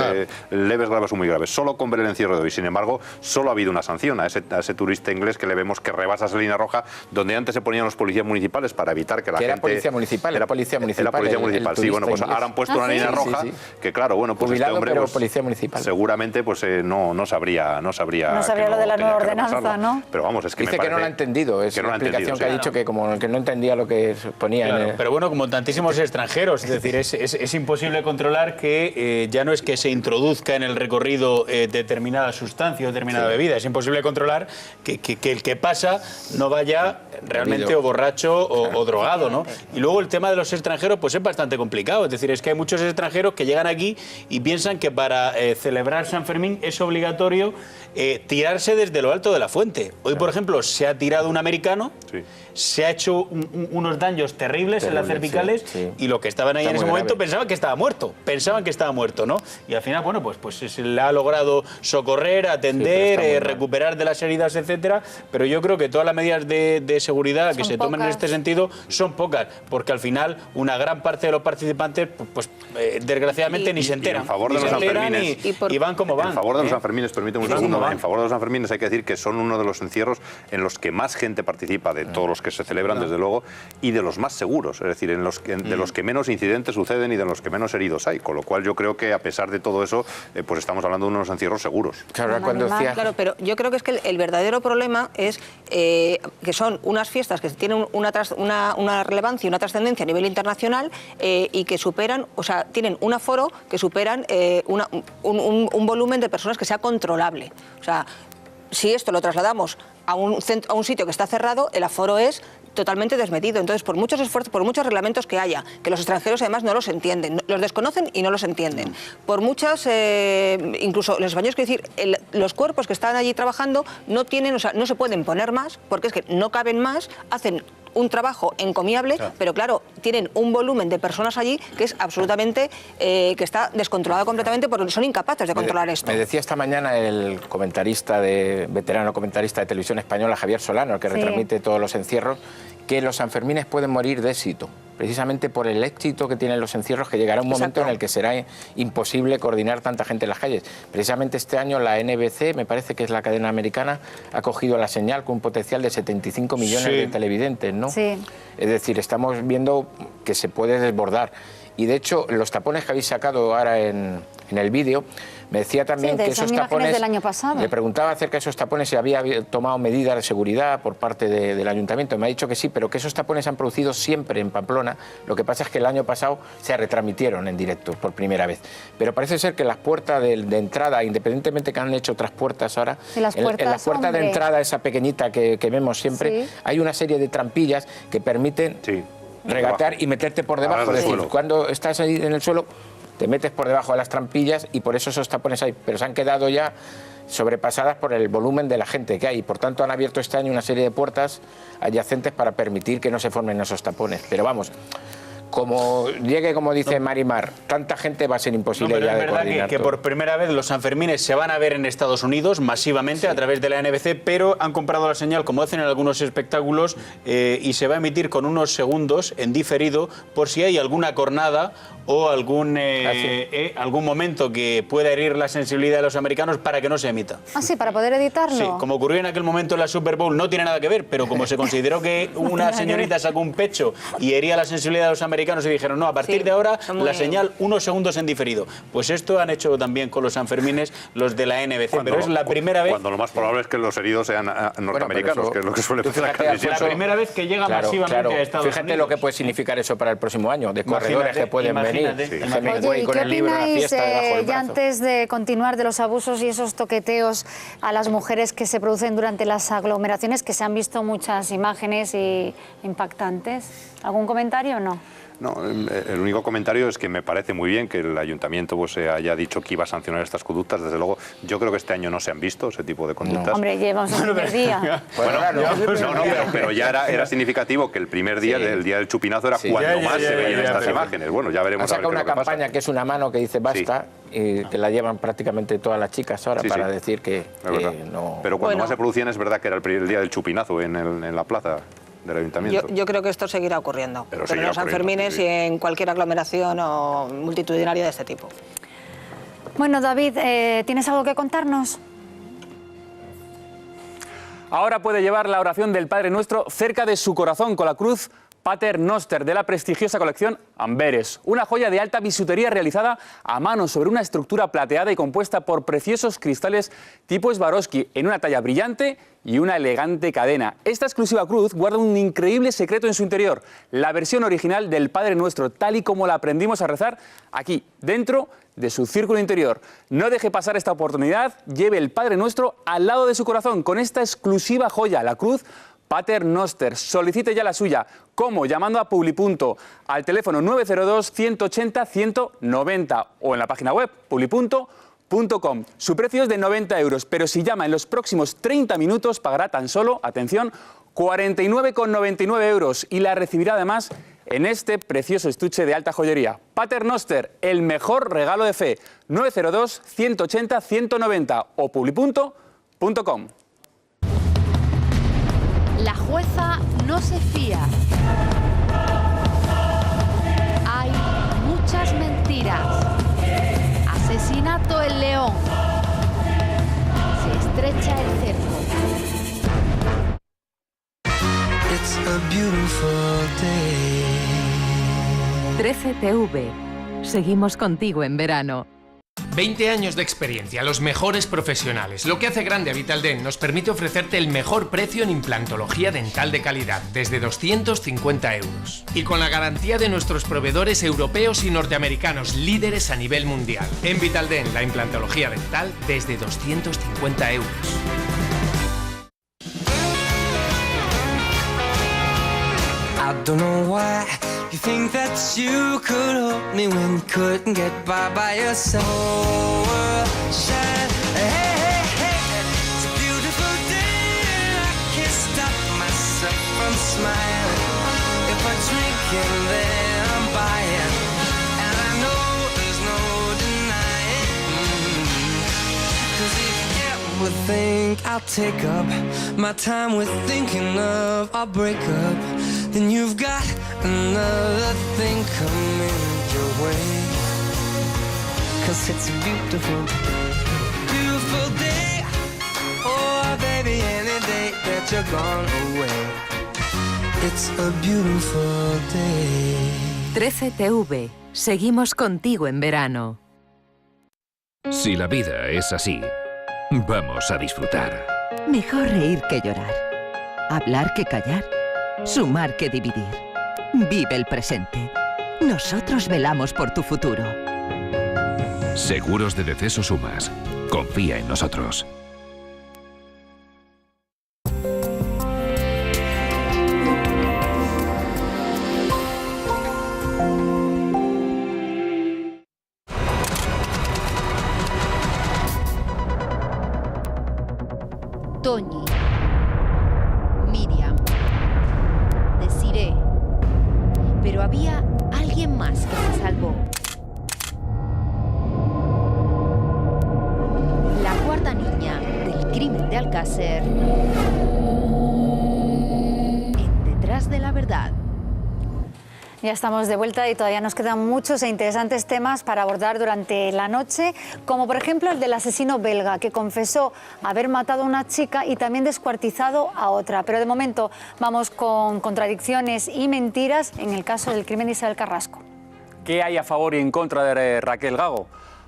leves, graves o muy graves. Solo con ver el encierro de hoy. Sin embargo, solo ha habido una sanción a ese turista inglés que le vemos que rebasa esa línea roja, donde antes se ponían los policías municipales para evitar que la gente... Era policía municipal, era policía municipal, sí. Bueno, pues ahora han puesto una línea roja que, claro, bueno, pues jubilado, este hombre, pero pues, policía municipal. Seguramente, pues no sabría lo de la nueva ordenanza, ¿no? Pero vamos, es que dice me parece que no lo ha entendido. Es una explicación que ha dicho que como que no entendía lo que ponía. Claro, pero bueno, como tantísimos extranjeros, es decir, es imposible controlar que ya no es que se introduzca en el recorrido traído determinada sustancia o determinada bebida. Es imposible controlar que el que pasa no vaya realmente o borracho o drogado, ¿no? Y luego el tema de los extranjeros pues es bastante complicado. Es decir, es que hay muchos extranjeros que llegan aquí y piensan que para celebrar San Fermín es obligatorio tirarse desde lo alto de la fuente. Hoy, por ejemplo, se ha tirado un americano, se ha hecho unos daños terribles en las cervicales y los que estaban ahí en ese momento pensaban que estaba muerto, ¿no? Y al final, bueno, pues se le ha logrado socorrer, atender, recuperar de las heridas, etcétera, pero yo creo que todas las medidas de seguridad que se tomen en este sentido son pocas, porque al final una gran parte de los participantes, desgraciadamente, ni se enteran. En favor de los Sanfermines, y van como van. En favor de los Sanfermines, permíteme un segundo, en favor de los Sanfermines hay que decir que son uno de los encierros en los que más gente participa, de todos los que se celebran, desde luego, y de los más seguros, es decir, de los que menos incidentes suceden y de los que menos heridos hay, con lo cual yo creo que a pesar de todo eso, pues estamos hablando de unos encierros seguros. Claro, pero yo creo que es que el verdadero problema es que son unas fiestas que tienen una relevancia y una trascendencia a nivel internacional y que superan, o sea, tienen un aforo que superan un volumen de personas que sea controlable. O sea, si esto lo trasladamos a un sitio que está cerrado, el aforo es totalmente desmedido. Entonces, por muchos esfuerzos, por muchos reglamentos que haya, que los extranjeros además no los entienden, los desconocen y no los entienden. Por muchas, incluso los españoles, quiero decir, los cuerpos que están allí trabajando no tienen, o sea, no se pueden poner más, porque es que no caben más, hacen un trabajo encomiable, pero claro, tienen un volumen de personas allí que es absolutamente, que está descontrolado completamente porque son incapaces de controlar esto. Me decía esta mañana el veterano comentarista de Televisión Española, Javier Solano, el que retransmite todos los encierros, que los Sanfermines pueden morir de éxito, precisamente por el éxito que tienen los encierros, que llegará un momento en el que será imposible coordinar tanta gente en las calles. Precisamente este año la NBC, me parece que es la cadena americana, ha cogido La Señal con un potencial de 75 millones de televidentes, ¿no? Sí. Es decir, estamos viendo que se puede desbordar. Y de hecho, los tapones que habéis sacado ahora en el vídeo, me decía también que esos tapones, del año pasado. le preguntaba acerca de esos tapones si había tomado medidas de seguridad por parte del ayuntamiento. Me ha dicho que sí, pero que esos tapones se han producido siempre en Pamplona. Lo que pasa es que el año pasado se retransmitieron en directo por primera vez. Pero parece ser que las puertas de entrada, independientemente que han hecho otras puertas ahora, en las puertas de entrada, esa pequeñita que vemos siempre, hay una serie de trampillas que permiten regatear y meterte por debajo. Es decir, cuando estás ahí en el suelo, te metes por debajo de las trampillas y por eso esos tapones hay, pero se han quedado ya sobrepasadas por el volumen de la gente que hay. Por tanto, han abierto este año una serie de puertas adyacentes para permitir que no se formen esos tapones. Pero vamos, como llegue, como dice Marimar, tanta gente va a ser imposible ya de coordinar. Es verdad que por primera vez los Sanfermines se van a ver en Estados Unidos masivamente a través de la NBC, pero han comprado la señal, como hacen en algunos espectáculos, y se va a emitir con unos segundos en diferido por si hay alguna cornada o algún momento que pueda herir la sensibilidad de los americanos para que no se emita. Ah, sí, para poder editarlo. Sí, como ocurrió en aquel momento en la Super Bowl, no tiene nada que ver, pero como se consideró que una señorita sacó un pecho y hería la sensibilidad de los americanos y dijeron, no, a partir de ahora la señal unos segundos en diferido. Pues esto han hecho también con los Sanfermines los de la NBC, pero es la primera vez... Cuando lo más probable es que los heridos sean norteamericanos, que es lo que suele pasar. La primera vez que llega masivamente a Estados Unidos. Fíjate lo que puede significar eso para el próximo año, de corredores que pueden venir. Oye, ¿y qué opináis, ya antes de continuar, de los abusos y esos toqueteos a las mujeres que se producen durante las aglomeraciones, que se han visto muchas imágenes impactantes? ¿Algún comentario o no? No, el único comentario es que me parece muy bien que el ayuntamiento pues haya dicho que iba a sancionar estas conductas. Desde luego, yo creo que este año no se han visto ese tipo de conductas. No. Hombre, llevamos el primer día. Pero ya era significativo que el primer día, el día del chupinazo, era cuando más se veían estas imágenes. Bueno, ya veremos a ver qué es lo que pasa. Una campaña que es una mano que dice basta, y que la llevan prácticamente todas las chicas ahora para decir que no... Pero cuando más se producían es verdad que era el día del chupinazo en la plaza del ayuntamiento. Yo creo que esto seguirá ocurriendo, pero en los Sanfermines y en cualquier aglomeración o multitudinaria de este tipo. Bueno, David, ¿tienes algo que contarnos? Ahora puede llevar la oración del Padre Nuestro cerca de su corazón con la cruz Pater Noster, de la prestigiosa colección Amberes. Una joya de alta bisutería realizada a mano sobre una estructura plateada y compuesta por preciosos cristales tipo Swarovski en una talla brillante y una elegante cadena. Esta exclusiva cruz guarda un increíble secreto en su interior, la versión original del Padre Nuestro, tal y como la aprendimos a rezar aquí, dentro de su círculo interior. No deje pasar esta oportunidad, lleve el Padre Nuestro al lado de su corazón con esta exclusiva joya, la cruz Pater Noster. Solicite ya la suya. ¿Cómo? Llamando a Publipunto al teléfono 902-180-190 o en la página web publipunto.com. Su precio es de 90 euros, pero si llama en los próximos 30 minutos pagará tan solo, atención, 49,99 euros y la recibirá además en este precioso estuche de alta joyería. Pater Noster, el mejor regalo de fe. 902-180-190 o publipunto.com. La jueza no se fía. Hay muchas mentiras. Asesinato en León. Se estrecha el cerco. It's a beautiful day. 13TV. Seguimos contigo en verano. 20 años de experiencia, los mejores profesionales. Lo que hace grande a Vitaldent nos permite ofrecerte el mejor precio en implantología dental de calidad, desde 250 euros. Y con la garantía de nuestros proveedores europeos y norteamericanos, líderes a nivel mundial. En Vitaldent, la implantología dental desde 250 euros. I don't know why you think that you could help me when you couldn't get by yourself. Shine, hey, hey, hey, it's a beautiful day and I can't stop myself from smiling. If I drink and then I'm buying, and I know there's no denying. 'Cause if you ever think I'll take up my time with thinking of our breakup, then you've got another thing coming your way. 'Cause it's a beautiful, beautiful day. Oh, baby, any day that you're gone away. It's a beautiful day. 13TV. Seguimos contigo en verano. Si la vida es así, vamos a disfrutar. Mejor reír que llorar. Hablar que callar. Sumar que dividir. Vive el presente. Nosotros velamos por tu futuro. Seguros de Deceso Sumas. Confía en nosotros. Toñi, Miriam, Desiree. Pero había alguien más que se salvó. La cuarta niña del crimen de Alcácer. En Detrás de la Verdad. Ya estamos de vuelta y todavía nos quedan muchos e interesantes temas para abordar durante la noche, como por ejemplo el del asesino belga que confesó haber matado a una chica y también descuartizado a otra. Pero de momento vamos con contradicciones y mentiras en el caso del crimen de Isabel Carrasco. ¿Qué hay a favor y en contra de Raquel Gago?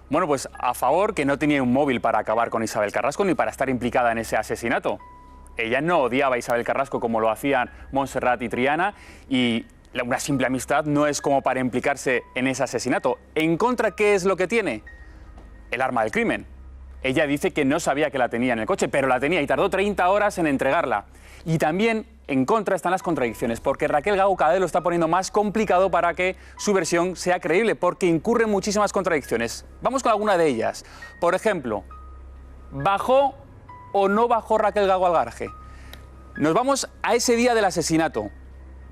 Bueno, pues a favor que no tenía un móvil para acabar con Isabel Carrasco ni para estar implicada en ese asesinato. Ella no odiaba a Isabel Carrasco como lo hacían Montserrat y Triana y una simple amistad no es como para implicarse en ese asesinato. En contra, ¿qué es lo que tiene? El arma del crimen. Ella dice que no sabía que la tenía en el coche, pero la tenía y tardó 30 horas en entregarla. Y también en contra están las contradicciones, porque Raquel Gago cada vez lo está poniendo más complicado para que su versión sea creíble, porque incurre en muchísimas contradicciones. Vamos con alguna de ellas. Por ejemplo, ¿bajó o no bajó Raquel Gago al garaje? Nos vamos a ese día del asesinato,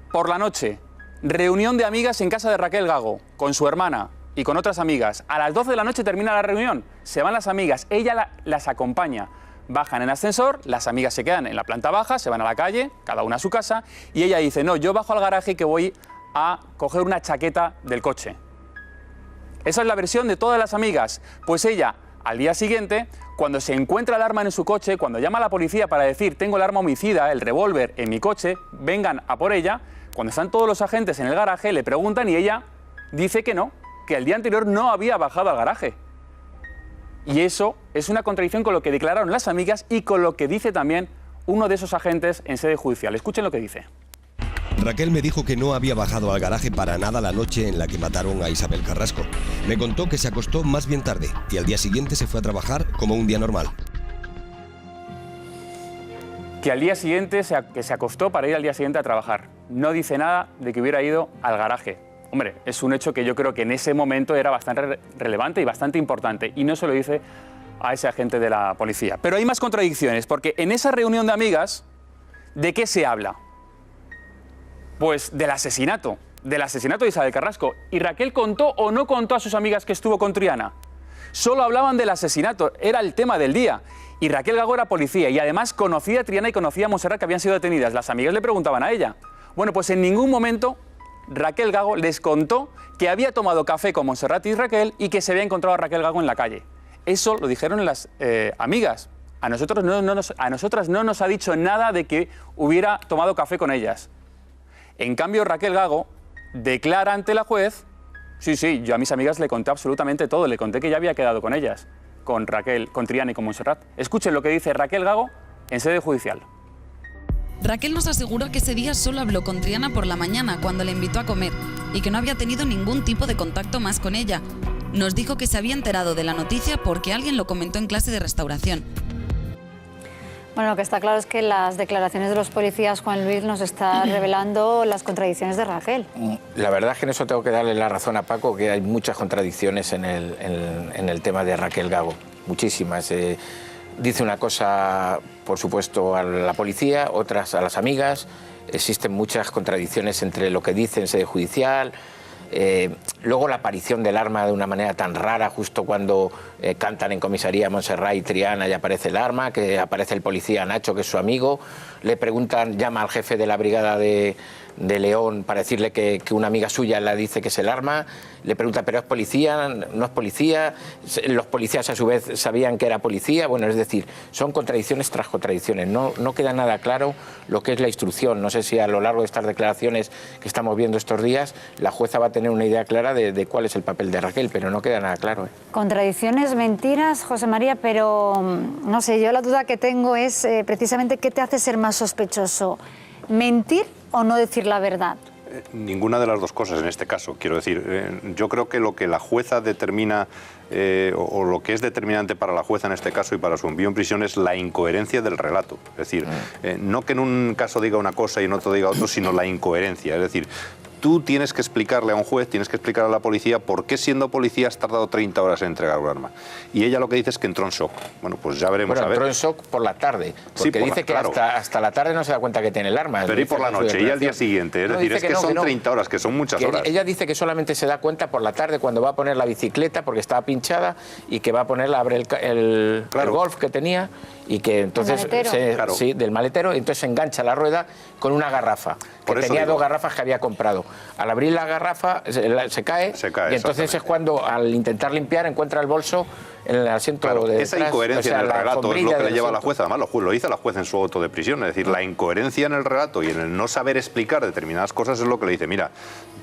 por la noche. Reunión de amigas en casa de Raquel Gago, con su hermana y con otras amigas. A las 12 de la noche termina la reunión, se van las amigas, ella las acompaña. Bajan en ascensor, las amigas se quedan en la planta baja, se van a la calle, cada una a su casa, y ella dice, no, yo bajo al garaje que voy a coger una chaqueta del coche. Esa es la versión de todas las amigas. Pues ella, al día siguiente, cuando se encuentra el arma en su coche, cuando llama a la policía para decir, tengo el arma homicida, el revólver en mi coche, vengan a por ella, cuando están todos los agentes en el garaje, le preguntan y ella dice que no, que el día anterior no había bajado al garaje. Y eso es una contradicción con lo que declararon las amigas y con lo que dice también uno de esos agentes en sede judicial. Escuchen lo que dice. Raquel me dijo que no había bajado al garaje para nada la noche en la que mataron a Isabel Carrasco. Me contó que se acostó más bien tarde y al día siguiente se fue a trabajar como un día normal. Que al día siguiente se acostó para ir al día siguiente a trabajar. No dice nada de que hubiera ido al garaje. Hombre, es un hecho que yo creo que en ese momento era bastante relevante y bastante importante, y no se lo dice a ese agente de la policía. Pero hay más contradicciones, porque en esa reunión de amigas, ¿de qué se habla? Pues del asesinato de Isabel Carrasco. ¿Y Raquel contó o no contó a sus amigas que estuvo con Triana? Solo hablaban del asesinato, era el tema del día. Y Raquel Gago era policía y además conocía a Triana y conocía a Montserrat, que habían sido detenidas. Las amigas le preguntaban a ella. Bueno, pues en ningún momento Raquel Gago les contó que había tomado café con Montserrat y Raquel y que se había encontrado a Raquel Gago en la calle. Eso lo dijeron las amigas. A nosotras no nos ha dicho nada de que hubiera tomado café con ellas. En cambio, Raquel Gago declara ante la juez: sí, yo a mis amigas le conté absolutamente todo, le conté que ya había quedado con ellas, con Raquel, con Triana y con Montserrat. Escuchen lo que dice Raquel Gago en sede judicial. Raquel nos aseguró que ese día solo habló con Triana por la mañana cuando le invitó a comer y que no había tenido ningún tipo de contacto más con ella. Nos dijo que se había enterado de la noticia porque alguien lo comentó en clase de restauración. Bueno, lo que está claro es que las declaraciones de los policías, Juan Luis, nos está revelando las contradicciones de Raquel. La verdad es que en eso tengo que darle la razón a Paco, que hay muchas contradicciones en el tema de Raquel Gago, muchísimas. Dice una cosa, por supuesto, a la policía, otras a las amigas. Existen muchas contradicciones entre lo que dice en sede judicial. Luego la aparición del arma de una manera tan rara, justo cuando cantan en comisaría Montserrat y Triana y aparece el arma, que aparece el policía Nacho, que es su amigo. Le preguntan, llama al jefe de la brigada de León para decirle que una amiga suya le dice que es el arma. Le pregunta, ¿pero es policía? ¿No es policía? Los policías a su vez sabían que era policía. Bueno, es decir, son contradicciones tras contradicciones. No queda nada claro lo que es la instrucción. No sé si a lo largo de estas declaraciones que estamos viendo estos días, la jueza va a tener una idea clara de cuál es el papel de Raquel, pero no queda nada claro. Contradicciones, mentiras, José María, pero no sé, yo la duda que tengo es precisamente qué te hace ser más sospechoso, mentir o no decir la verdad. Ninguna de las dos cosas en este caso. Quiero decir, yo creo que lo que la jueza determina o lo que es determinante para la jueza en este caso y para su envío en prisión es la incoherencia del relato. Es decir, no que en un caso diga una cosa y en otro diga otro, sino la incoherencia. Es decir, tú tienes que explicarle a un juez, tienes que explicar a la policía por qué siendo policía has tardado 30 horas en entregar un arma. Y ella lo que dice es que entró en shock. Bueno, pues ya veremos. Bueno, a ver. entró en shock por la tarde, porque sí, dice que hasta la tarde no se da cuenta que tiene el arma. Pero y por la noche, y al día siguiente. Es decir, es que son 30 horas, que son muchas horas. Ella dice que solamente se da cuenta por la tarde cuando va a poner la bicicleta porque estaba pinchada y que va a ponerla, abre el Golf que tenía y que entonces sí, del maletero, y entonces se engancha la rueda con una garrafa, que tenía dos garrafas que había comprado. Al abrir la garrafa se cae y entonces es cuando al intentar limpiar encuentra el bolso en el asiento de detrás. Esa incoherencia en el relato es lo que le lleva a la jueza. Además lo dice la jueza en su auto de prisión, es decir, la incoherencia en el relato y en el no saber explicar determinadas cosas es lo que le dice, mira,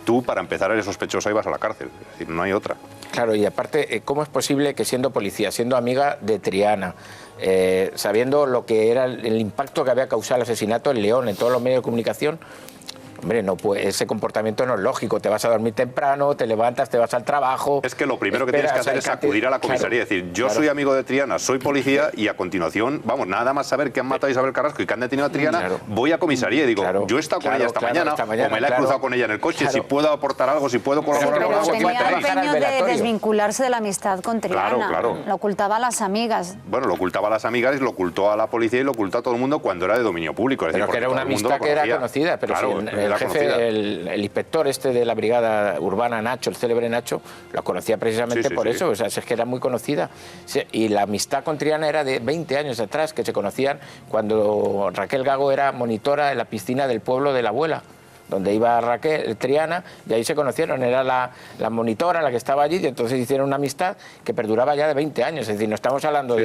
tú para empezar eres sospechosa y vas a la cárcel, es decir, no hay otra. Claro, y aparte, ¿cómo es posible que siendo policía, siendo amiga de Triana, sabiendo lo que era el impacto que había causado el asesinato en León, en todos los medios de comunicación, hombre, no puede, ese comportamiento no es lógico. Te vas a dormir temprano, te levantas, te vas al trabajo. Es que lo primero que tienes que hacer es acudir a la comisaría y decir, yo soy amigo de Triana, soy policía y a continuación, vamos, nada más saber que han matado a Isabel Carrasco y que han detenido a Triana, voy a comisaría y digo, yo he estado con ella esta mañana o me la he cruzado con ella en el coche, si puedo aportar algo, si puedo colaborar con algo. Tenía empeño de desvincularse de la amistad con Triana. Claro. Lo ocultaba a las amigas. Bueno, lo ocultaba a las amigas y lo ocultó a la policía y lo ocultó a todo el mundo cuando era de dominio público. Es decir, pero que era una amistad que era conocida, pero el jefe, el inspector este de la brigada urbana, Nacho, el célebre Nacho, lo conocía precisamente por eso, o sea, es que era muy conocida. Y la amistad con Triana era de 20 años atrás, que se conocían cuando Raquel Gago era monitora en la piscina del pueblo de la abuela, donde iba Triana, y ahí se conocieron, era la monitora la que estaba allí, y entonces hicieron una amistad que perduraba ya de 20 años, es decir, no estamos hablando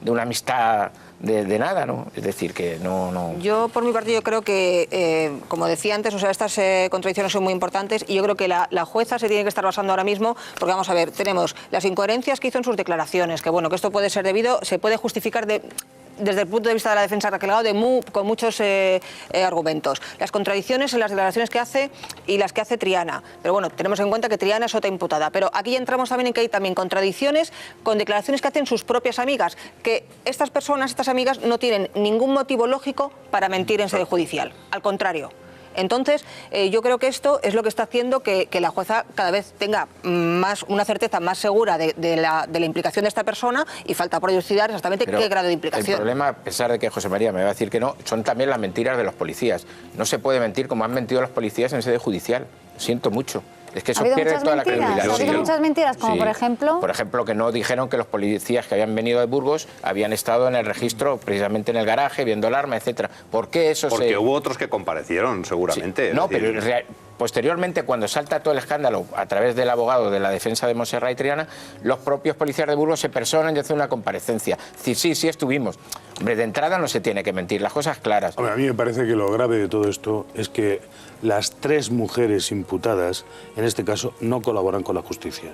una amistad de nada, ¿no? Es decir, que no... Yo, por mi parte, yo creo que, como decía antes, o sea, estas contradicciones son muy importantes y yo creo que la jueza se tiene que estar basando ahora mismo, porque vamos a ver, tenemos las incoherencias que hizo en sus declaraciones, que bueno, que esto puede ser debido, se puede justificar desde el punto de vista de la defensa de Raquel Gago con muchos argumentos. Las contradicciones en las declaraciones que hace y las que hace Triana. Pero bueno, tenemos en cuenta que Triana es otra imputada. Pero aquí entramos también en que hay también contradicciones con declaraciones que hacen sus propias amigas. Que estas personas, estas amigas, no tienen ningún motivo lógico para mentir en sede judicial. Al contrario. Entonces, yo creo que esto es lo que está haciendo que la jueza cada vez tenga una certeza más segura de la implicación de esta persona y falta por elucidar exactamente qué grado de implicación. El problema, a pesar de que José María me va a decir que no, son también las mentiras de los policías. No se puede mentir como han mentido los policías en sede judicial. Siento mucho. Es que eso pierde toda la credibilidad. ¿Ha habido muchas mentiras? Como por ejemplo... Por ejemplo, que no dijeron que los policías que habían venido de Burgos habían estado en el registro, precisamente en el garaje, viendo el arma, etcétera. ¿Por qué eso Porque hubo otros que comparecieron, seguramente. Sí. No, pero posteriormente, cuando salta todo el escándalo a través del abogado de la defensa de Montserrat y Triana, los propios policías de Burgos se personan y hacen una comparecencia. Sí estuvimos. Hombre, de entrada no se tiene que mentir, las cosas claras. Hombre, a mí me parece que lo grave de todo esto es que las 3 mujeres imputadas, en este caso, no colaboran con la justicia.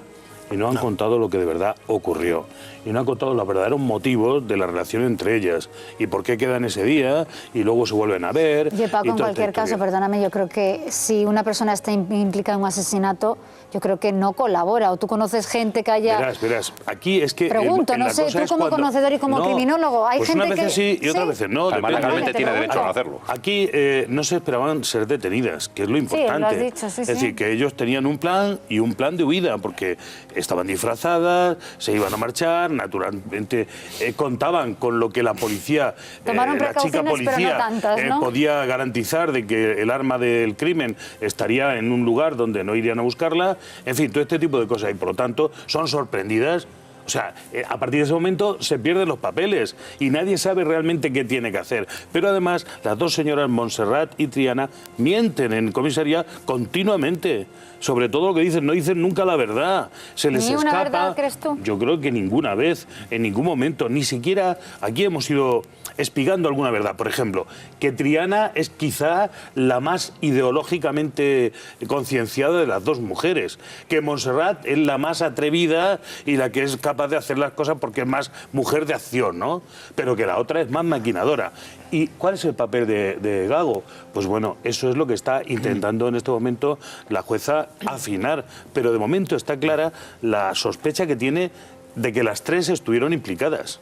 Y no han contado lo que de verdad ocurrió. Y no han contado los verdaderos motivos de la relación entre ellas. Y por qué quedan ese día y luegos se vuelven a ver. Y Paco, en cualquier caso, perdóname, yo creo que si una persona está implicada en un asesinato, yo creo que no colabora. O tú conoces gente que haya... Verás, aquí es que... Pregunto, no sé, tú como conocedor y como criminólogo, hay pues gente unas veces sí y otras veces no. Legalmente tiene derecho a hacerlo. Aquí no se esperaban ser detenidas, que es lo importante. Sí, lo has dicho, sí, es decir, que ellos tenían un plan y un plan de huida, porque estaban disfrazadas, se iban a marchar, naturalmente contaban con lo que la policía, la chica policía, pero no tantas, ¿no? podía garantizar de que el arma del crimen estaría en un lugar donde no irían a buscarla, en fin, todo este tipo de cosas, y por lo tanto son sorprendidas. O sea, a partir de ese momento se pierden los papeles y nadie sabe realmente qué tiene que hacer. Pero además, las dos señoras Montserrat y Triana mienten en comisaría continuamente. Sobre todo lo que dicen, no dicen nunca la verdad. Se les escapa. ¿Ni una verdad, crees tú? Yo creo que ninguna vez, en ningún momento, ni siquiera aquí hemos ido espigando alguna verdad. Por ejemplo, que Triana es quizá la más ideológicamente concienciada de las dos mujeres, que Montserrat es la más atrevida y la que es capaz de hacer las cosas porque es más mujer de acción, ¿no? Pero que la otra es más maquinadora. ¿Y cuál es el papel de Gago? Pues bueno, eso es lo que está intentando en este momento la jueza afinar, pero de momento está clara la sospecha que tiene de que las 3 estuvieron implicadas.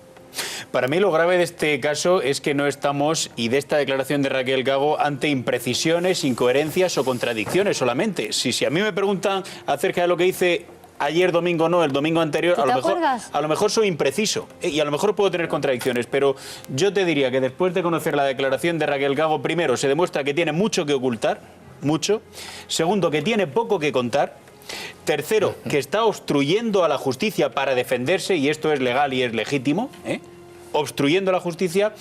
Para mí lo grave de este caso es que no estamos, y de esta declaración de Raquel Gago, ante imprecisiones, incoherencias o contradicciones solamente. Si a mí me preguntan acerca de lo que hice ayer domingo, no, el domingo anterior, a lo mejor soy impreciso y a lo mejor puedo tener contradicciones, pero yo te diría que después de conocer la declaración de Raquel Gago, primero, se demuestra que tiene mucho que ocultar, mucho. Segundo, que tiene poco que contar. Tercero, que está obstruyendo a la justicia para defenderse, y esto es legal y es legítimo, obstruyendo la justicia.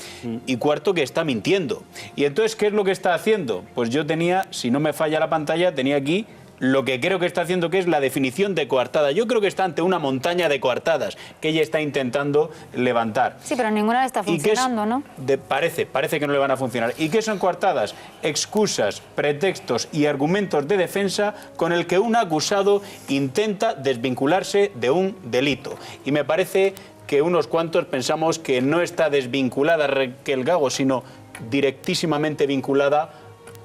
Y cuarto, que está mintiendo. Y entonces, ¿qué es lo que está haciendo? Pues yo tenía, si no me falla la pantalla, tenía aquí lo que creo que está haciendo, que es la definición de coartada. Yo creo que está ante una montaña de coartadas que ella está intentando levantar. Sí, pero ninguna le está funcionando, ¿no? Parece que no le van a funcionar. ¿Y qué son coartadas? Excusas, pretextos y argumentos de defensa con el que un acusado intenta desvincularse de un delito. Y me parece que unos cuantos pensamos que no está desvinculada Raquel Gago, sino directísimamente vinculada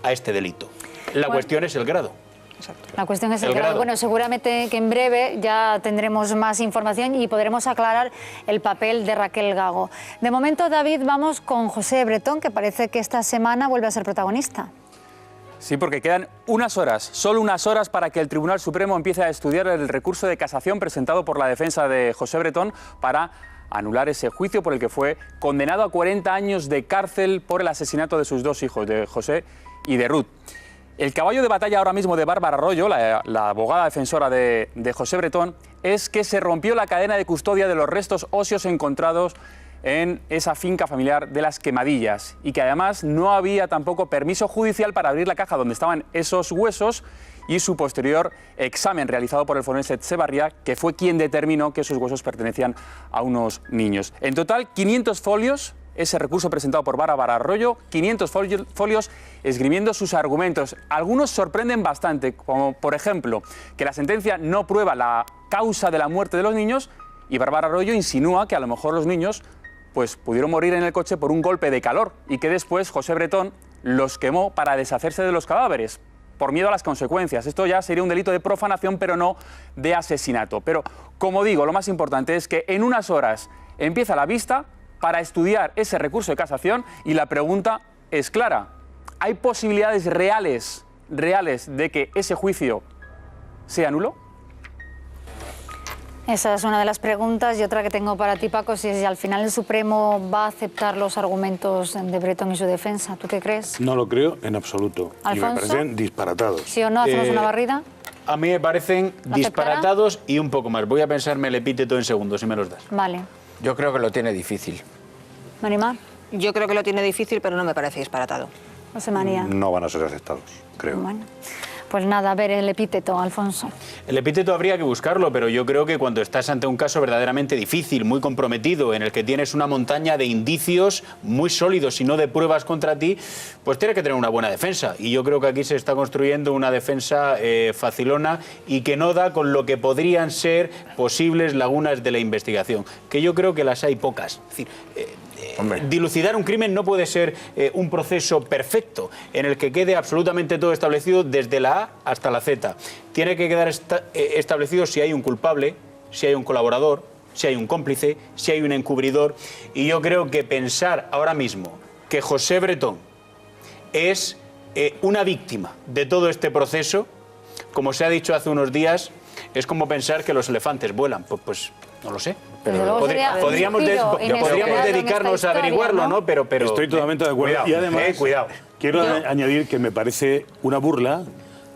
a este delito. La cuestión es el grado. Exacto. La cuestión es el grado. Bueno, seguramente que en breve ya tendremos más información y podremos aclarar el papel de Raquel Gago. De momento, David, vamos con José Bretón, que parece que esta semana vuelve a ser protagonista. Sí, porque quedan unas horas, solo unas horas, para que el Tribunal Supremo empiece a estudiar el recurso de casación presentado por la defensa de José Bretón para anular ese juicio por el que fue condenado a 40 años de cárcel por el asesinato de sus 2 hijos, de José y de Ruth. El caballo de batalla ahora mismo de Bárbara Arroyo, la abogada defensora de José Bretón, es que se rompió la cadena de custodia de los restos óseos encontrados en esa finca familiar de Las Quemadillas, y que además no había tampoco permiso judicial para abrir la caja donde estaban esos huesos, y su posterior examen realizado por el forense Etxebarria, que fue quien determinó que esos huesos pertenecían a unos niños. En total, 500 folios, ese recurso presentado por Bárbara Arroyo, 500 folios esgrimiendo sus argumentos. Algunos sorprenden bastante, como por ejemplo, que la sentencia no prueba la causa de la muerte de los niños, y Bárbara Arroyo insinúa que a lo mejor los niños pues, pudieron morir en el coche por un golpe de calor y que después José Bretón los quemó para deshacerse de los cadáveres, por miedo a las consecuencias. Esto ya sería un delito de profanación, pero no de asesinato. Pero, como digo, lo más importante es que en unas horas empieza la vista para estudiar ese recurso de casación y la pregunta es clara. ¿Hay posibilidades reales de que ese juicio sea nulo? Esa es una de las preguntas, y otra que tengo para ti, Paco, si al final el Supremo va a aceptar los argumentos de Bretón y su defensa. ¿Tú qué crees? No lo creo en absoluto. ¿Alfonso? Y me parecen disparatados. ¿Sí o no? ¿Hacemos una barrida? A mí me parecen disparatados y un poco más. Voy a pensarme el epíteto en segundos, si me los das. Vale. Yo creo que lo tiene difícil. ¿Marimar? Yo creo que lo tiene difícil, pero no me parece disparatado. José María. No van a ser aceptados, creo. Bueno. Pues nada, a ver el epíteto, Alfonso. El epíteto habría que buscarlo, pero yo creo que cuando estás ante un caso verdaderamente difícil, muy comprometido, en el que tienes una montaña de indicios muy sólidos y no de pruebas contra ti, pues tienes que tener una buena defensa. Y yo creo que aquí se está construyendo una defensa facilona y que no da con lo que podrían ser posibles lagunas de la investigación, que yo creo que las hay pocas. Es decir, dilucidar un crimen no puede ser un proceso perfecto en el que quede absolutamente todo establecido desde la A hasta la Z. Tiene que quedar establecido si hay un culpable, si hay un colaborador, si hay un cómplice, si hay un encubridor. Y yo creo que pensar ahora mismo que José Bretón es una víctima de todo este proceso, como se ha dicho hace unos días, es como pensar que los elefantes vuelan. Pues no lo sé. Pero podríamos dedicarnos a averiguarlo, ¿no? Pero estoy totalmente de acuerdo. Cuidado, y además, quiero Yo- añadir que me parece una burla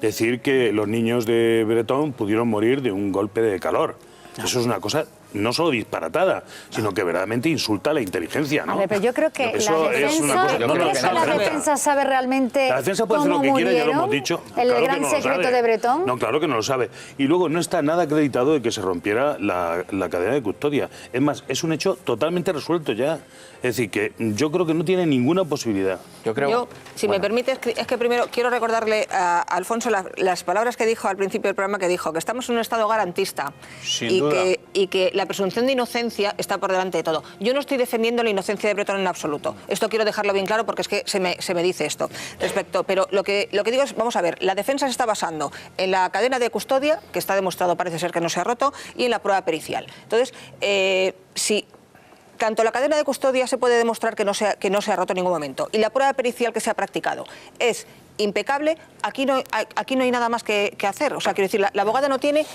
decir que los niños de Bretón pudieron morir de un golpe de calor. Eso es una cosa no solo disparatada, sino que verdaderamente insulta a la inteligencia, ¿no? A ver, pero yo creo que Eso es una cosa- ¿tú crees que la defensa sabe realmente La defensa puede hacer cómo lo que quiera, ya lo murieron? hemos dicho. ¿El Claro que gran no lo secreto sabe. de Bretón? No, claro que no lo sabe. Y luego no está nada acreditado de que se rompiera la cadena de custodia. Es más, es un hecho totalmente resuelto ya. Es decir, que yo creo que no tiene ninguna posibilidad. Yo, si me permites, es que primero quiero recordarle a Alfonso las palabras que dijo al principio del programa, que dijo que estamos en un estado garantista Sin duda. y que la presunción de inocencia está por delante de todo. Yo no estoy defendiendo la inocencia de Bretón en absoluto. Esto quiero dejarlo bien claro porque es que se me dice esto respecto. Pero lo que digo es, vamos a ver, la defensa se está basando en la cadena de custodia, que está demostrado, parece ser que no se ha roto, y en la prueba pericial. Entonces, si tanto la cadena de custodia se puede demostrar que no se ha roto en ningún momento, y la prueba pericial que se ha practicado es impecable, aquí no hay nada más que hacer. O sea, quiero decir, la abogada no tiene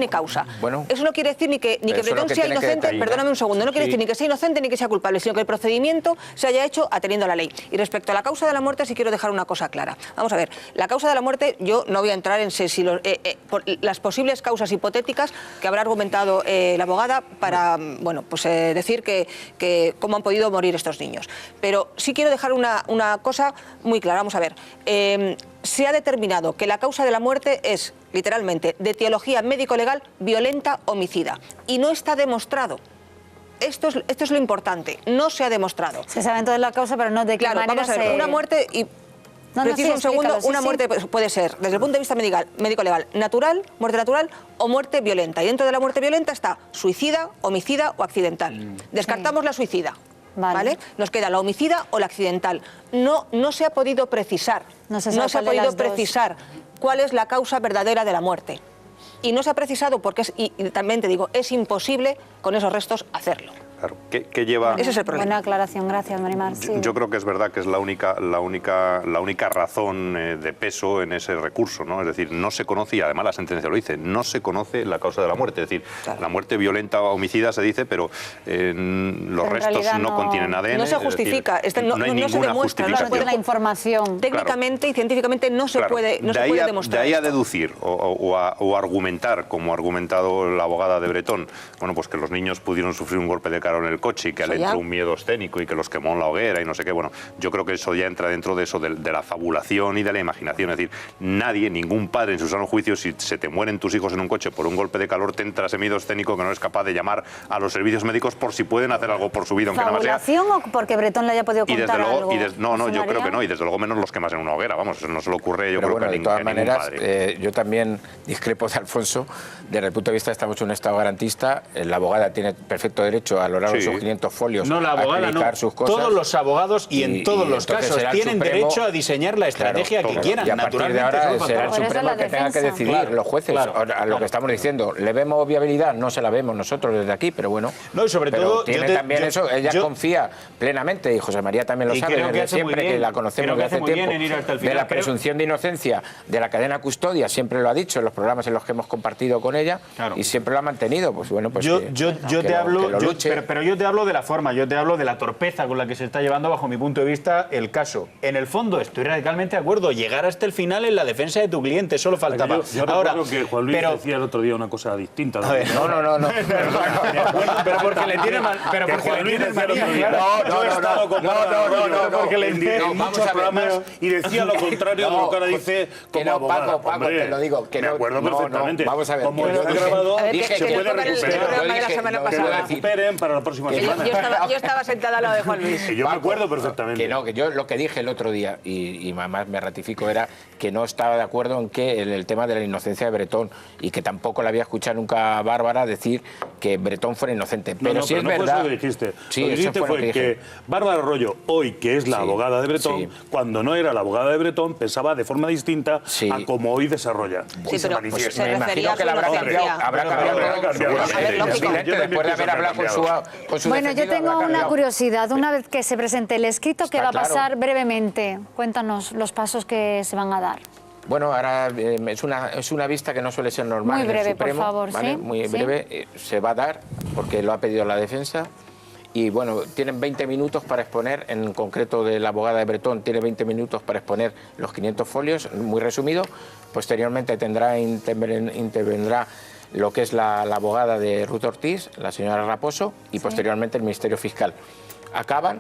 causa. Bueno, eso no quiere decir ni que pero eso es lo Bretón que sea tiene que inocente, detallar. perdóname un segundo, no quiere decir ni que sea inocente ni que sea culpable, sino que el procedimiento se haya hecho atendiendo a la ley. Y respecto a la causa de la muerte, sí quiero dejar una cosa clara. Vamos a ver, la causa de la muerte, yo no voy a entrar en por las posibles causas hipotéticas que habrá argumentado la abogada para decir que cómo han podido morir estos niños. Pero sí quiero dejar una cosa muy clara. Vamos a ver. Se ha determinado que la causa de la muerte es, literalmente, de etiología médico-legal violenta homicida. Y no está demostrado. Esto es lo importante. No se ha demostrado. Se sabe entonces la causa, pero no de qué Claro, manera vamos a ver, se... una muerte... Preciso un segundo, una muerte puede ser, desde el punto de vista médico-legal, muerte natural o muerte violenta. Y dentro de la muerte violenta está suicida, homicida o accidental. Descartamos la suicida. ¿Vale? Nos queda la homicida o la accidental. No se ha podido precisar. No se ha podido precisar cuál es la causa verdadera de la muerte. Y no se ha precisado porque y también te digo, es imposible con esos restos hacerlo. Claro. ¿Qué lleva? Ese es el problema. Buena aclaración, gracias, Marimar. Sí. Yo creo que es verdad que es la única razón de peso en ese recurso, ¿no? Es decir, no se conoce, y además la sentencia lo dice, no se conoce la causa de la muerte. Es decir, la muerte violenta o homicida se dice, pero los restos no contienen ADN. No se justifica, no se demuestra, no se puede la información. Técnicamente y científicamente no se puede demostrar. De ahí a deducir o argumentar, como ha argumentado la abogada de Bretón, bueno, pues que los niños pudieron sufrir un golpe de fabricaron el coche y que le entró un miedo escénico y que los quemó en la hoguera y no sé qué. Bueno, yo creo que eso ya entra dentro de eso, de la fabulación y de la imaginación. Es decir, nadie, ningún padre en su sano juicio, si se te mueren tus hijos en un coche por un golpe de calor, te entra ese miedo escénico que no es capaz de llamar a los servicios médicos por si pueden hacer algo por su vida, aunque nada más sea. ¿Fabulación o porque Bretón le haya podido contar algo? No, yo creo que no, y desde luego menos los quemas en una hoguera, vamos, eso no se le ocurre, yo Pero creo bueno, que de todas maneras, padre. yo también discrepo de Alfonso. Desde el punto de vista de estamos en un Estado garantista, la abogada tiene perfecto derecho a lo largo de sus 500 folios no, la abogada, a explicar no. sus cosas. Todos los abogados y en todos los casos tienen derecho a diseñar la estrategia que quieran. Y a partir de ahora será el Supremo el que tenga que decidir, los jueces. A lo que estamos diciendo, ¿le vemos viabilidad? No se la vemos nosotros desde aquí, pero bueno. No, y sobre todo... Tiene también eso, ella confía plenamente, y José María también lo sabe, desde siempre, que la conocemos de hace tiempo, de la presunción de inocencia, de la cadena custodia, siempre lo ha dicho en los programas en los que hemos compartido con ella, y siempre lo ha mantenido. Pues bueno, pues yo te hablo, pero yo te hablo de la forma, yo te hablo de la torpeza con la que se está llevando, bajo mi punto de vista, el caso. En el fondo estoy radicalmente de acuerdo, llegar hasta el final en la defensa de tu cliente, solo faltaba. Yo recuerdo que Juan Luis decía el otro día una cosa distinta. No. Pero porque le tiene mal. Pero porque le tiene manía. Yo he estado con porque le entiendo muchos programas y decía lo contrario de lo que ahora dice como abogado. Paco, te lo digo. Me acuerdo perfectamente. Vamos a ver. Como lo he grabado, se puede recuperar. Que lo recuperen para la próxima semana. Yo estaba sentada al lado de Juan Luis. Yo me acuerdo perfectamente. Que yo lo que dije el otro día, y además me ratifico, era que no estaba de acuerdo en que el tema de la inocencia de Bretón, y que tampoco la había escuchado nunca a Bárbara decir que Bretón fuera inocente. Pero si es verdad... Fue eso que dijiste. Sí, lo que dijiste fue que Bárbara Arroyo, hoy que es la abogada de Bretón, cuando no era la abogada de Bretón, pensaba de forma distinta a como hoy desarrolla. Sí, pero pues me imagino que la habrá cambiado. Después de haber hablado con su Bueno, yo tengo una curiosidad. Una vez que se presente el escrito, ¿qué va a pasar brevemente? Cuéntanos los pasos que se van a dar. Bueno, ahora es una vista que no suele ser normal. Muy breve, en el Supremo, por favor. ¿vale? ¿Sí? Muy breve. Se va a dar porque lo ha pedido la defensa. Y bueno, tienen 20 minutos para exponer, en concreto de la abogada de Bretón, tiene 20 minutos para exponer los 500 folios, muy resumido. Posteriormente intervendrá lo que es la abogada de Ruth Ortiz, la señora Raposo, y posteriormente el Ministerio Fiscal. Acaban,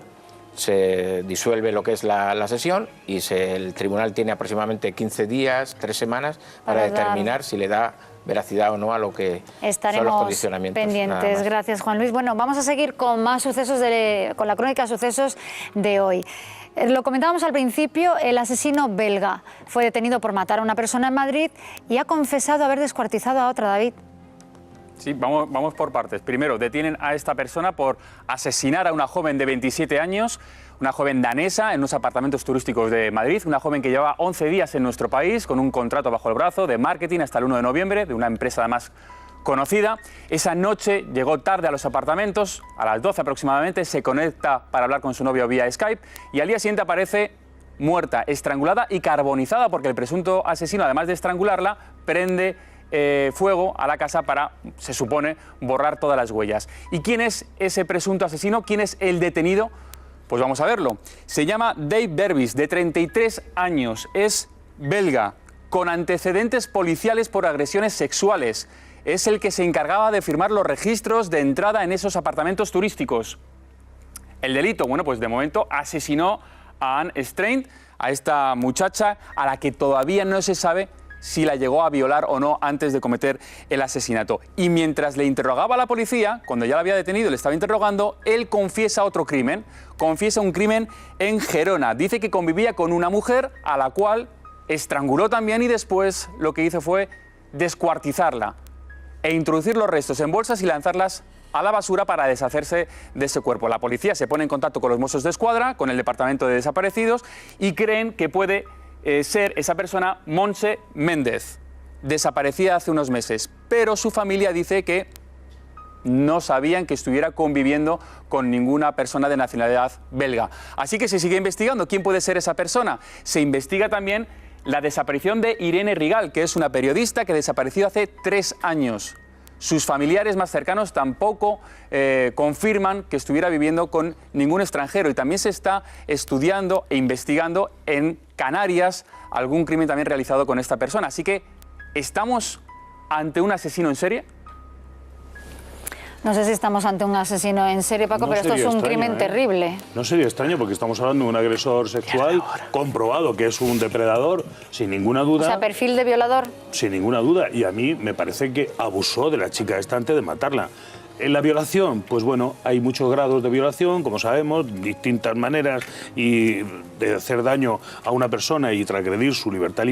se disuelve lo que es la sesión y el tribunal tiene aproximadamente 15 días, 3 semanas para determinar si le da veracidad o no a lo que son los condicionamientos. Pendientes. Gracias, Juan Luis. Bueno, vamos a seguir con más sucesos, con la crónica de sucesos de hoy. Lo comentábamos al principio, el asesino belga fue detenido por matar a una persona en Madrid y ha confesado haber descuartizado a otra, David. Sí, vamos por partes. Primero, detienen a esta persona por asesinar a una joven de 27 años, una joven danesa, en unos apartamentos turísticos de Madrid, una joven que llevaba 11 días en nuestro país con un contrato bajo el brazo de marketing hasta el 1 de noviembre, de una empresa además conocida. Esa noche llegó tarde a los apartamentos, a las 12 aproximadamente, se conecta para hablar con su novio vía Skype y al día siguiente aparece muerta, estrangulada y carbonizada porque el presunto asesino, además de estrangularla, prende fuego a la casa para, se supone, borrar todas las huellas. ¿Y quién es ese presunto asesino? ¿Quién es el detenido? Pues vamos a verlo. Se llama Dave Berbis, de 33 años. Es belga, con antecedentes policiales por agresiones sexuales. Es el que se encargaba de firmar los registros de entrada en esos apartamentos turísticos. El delito, bueno, pues de momento asesinó a Anne Strain, a esta muchacha a la que todavía no se sabe si la llegó a violar o no antes de cometer el asesinato. Y mientras le interrogaba a la policía, cuando ya la había detenido y le estaba interrogando, él confiesa otro crimen. Confiesa un crimen en Gerona. Dice que convivía con una mujer a la cual estranguló también y después lo que hizo fue descuartizarla e introducir los restos en bolsas y lanzarlas a la basura para deshacerse de ese cuerpo. La policía se pone en contacto con los Mossos d'Esquadra, con el Departamento de Desaparecidos y creen que puede ser esa persona Montse Méndez, desaparecida hace unos meses, pero su familia dice que no sabían que estuviera conviviendo con ninguna persona de nacionalidad belga. Así que se sigue investigando quién puede ser esa persona. Se investiga también la desaparición de Irene Rigal, que es una periodista que desapareció hace 3 años. Sus familiares más cercanos tampoco confirman que estuviera viviendo con ningún extranjero y también se está estudiando e investigando en Canarias algún crimen también realizado con esta persona. Así que, ¿estamos ante un asesino en serie? No sé si estamos ante un asesino en serie, Paco, pero esto es un crimen terrible. No sería extraño porque estamos hablando de un agresor sexual comprobado que es un depredador, sin ninguna duda. O sea, perfil de violador. Sin ninguna duda. Y a mí me parece que abusó de la chica esta antes de matarla. En la violación, pues bueno, hay muchos grados de violación, como sabemos, distintas maneras y de hacer daño a una persona y transgredir su libertad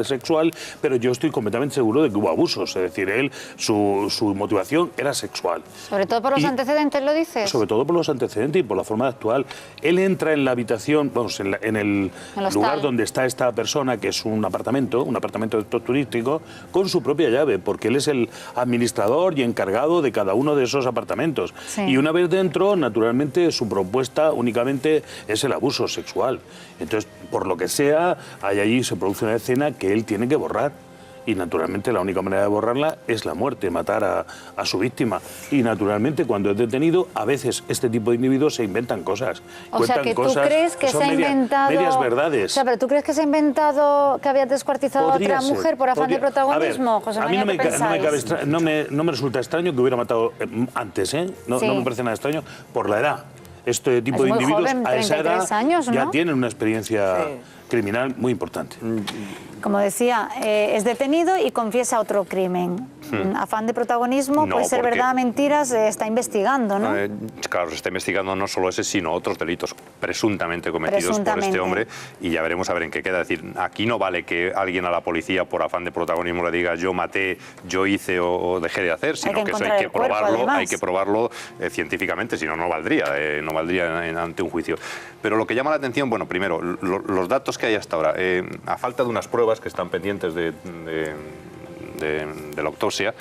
sexual, pero yo estoy completamente seguro de que hubo abusos, es decir, su motivación era sexual. Sobre todo por los antecedentes, ¿lo dices? Sobre todo por los antecedentes y por la forma de actuar. Él entra en la habitación, vamos, en el lugar donde está esta persona, que es un apartamento de estos turísticos, con su propia llave, porque él es el administrador y encargado de cada uno de esos apartamentos. Sí. Y una vez dentro, naturalmente, su propuesta únicamente es el abuso sexual. Entonces, por lo que sea, allí se produce una escena que él tiene que borrar. Y naturalmente la única manera de borrarla es la muerte, matar a su víctima. Y naturalmente cuando es detenido, a veces este tipo de individuos se inventan cosas. O sea, que tú crees que se ha inventado... medias verdades. O sea, pero tú crees que se ha inventado que había descuartizado a otra mujer por afán de protagonismo, José María, a mí no me resulta extraño que hubiera matado antes, ¿eh? No me parece nada extraño por la edad. Este tipo de individuos joven, a esa edad años, ¿no? ya tienen una experiencia criminal muy importante. Como decía, es detenido y confiesa otro crimen. Afán de protagonismo, puede ser verdad, mentiras, está investigando, ¿no? Claro, se está investigando no solo ese, sino otros delitos presuntamente cometidos por este hombre y ya veremos a ver en qué queda. Es decir, aquí no vale que alguien a la policía por afán de protagonismo le diga yo maté, yo hice o dejé de hacer, sino que eso hay que probarlo científicamente, si no, no valdría ante un juicio. Pero lo que llama la atención, bueno, primero, los datos que hay hasta ahora, a falta de unas pruebas que están pendientes de la autopsia,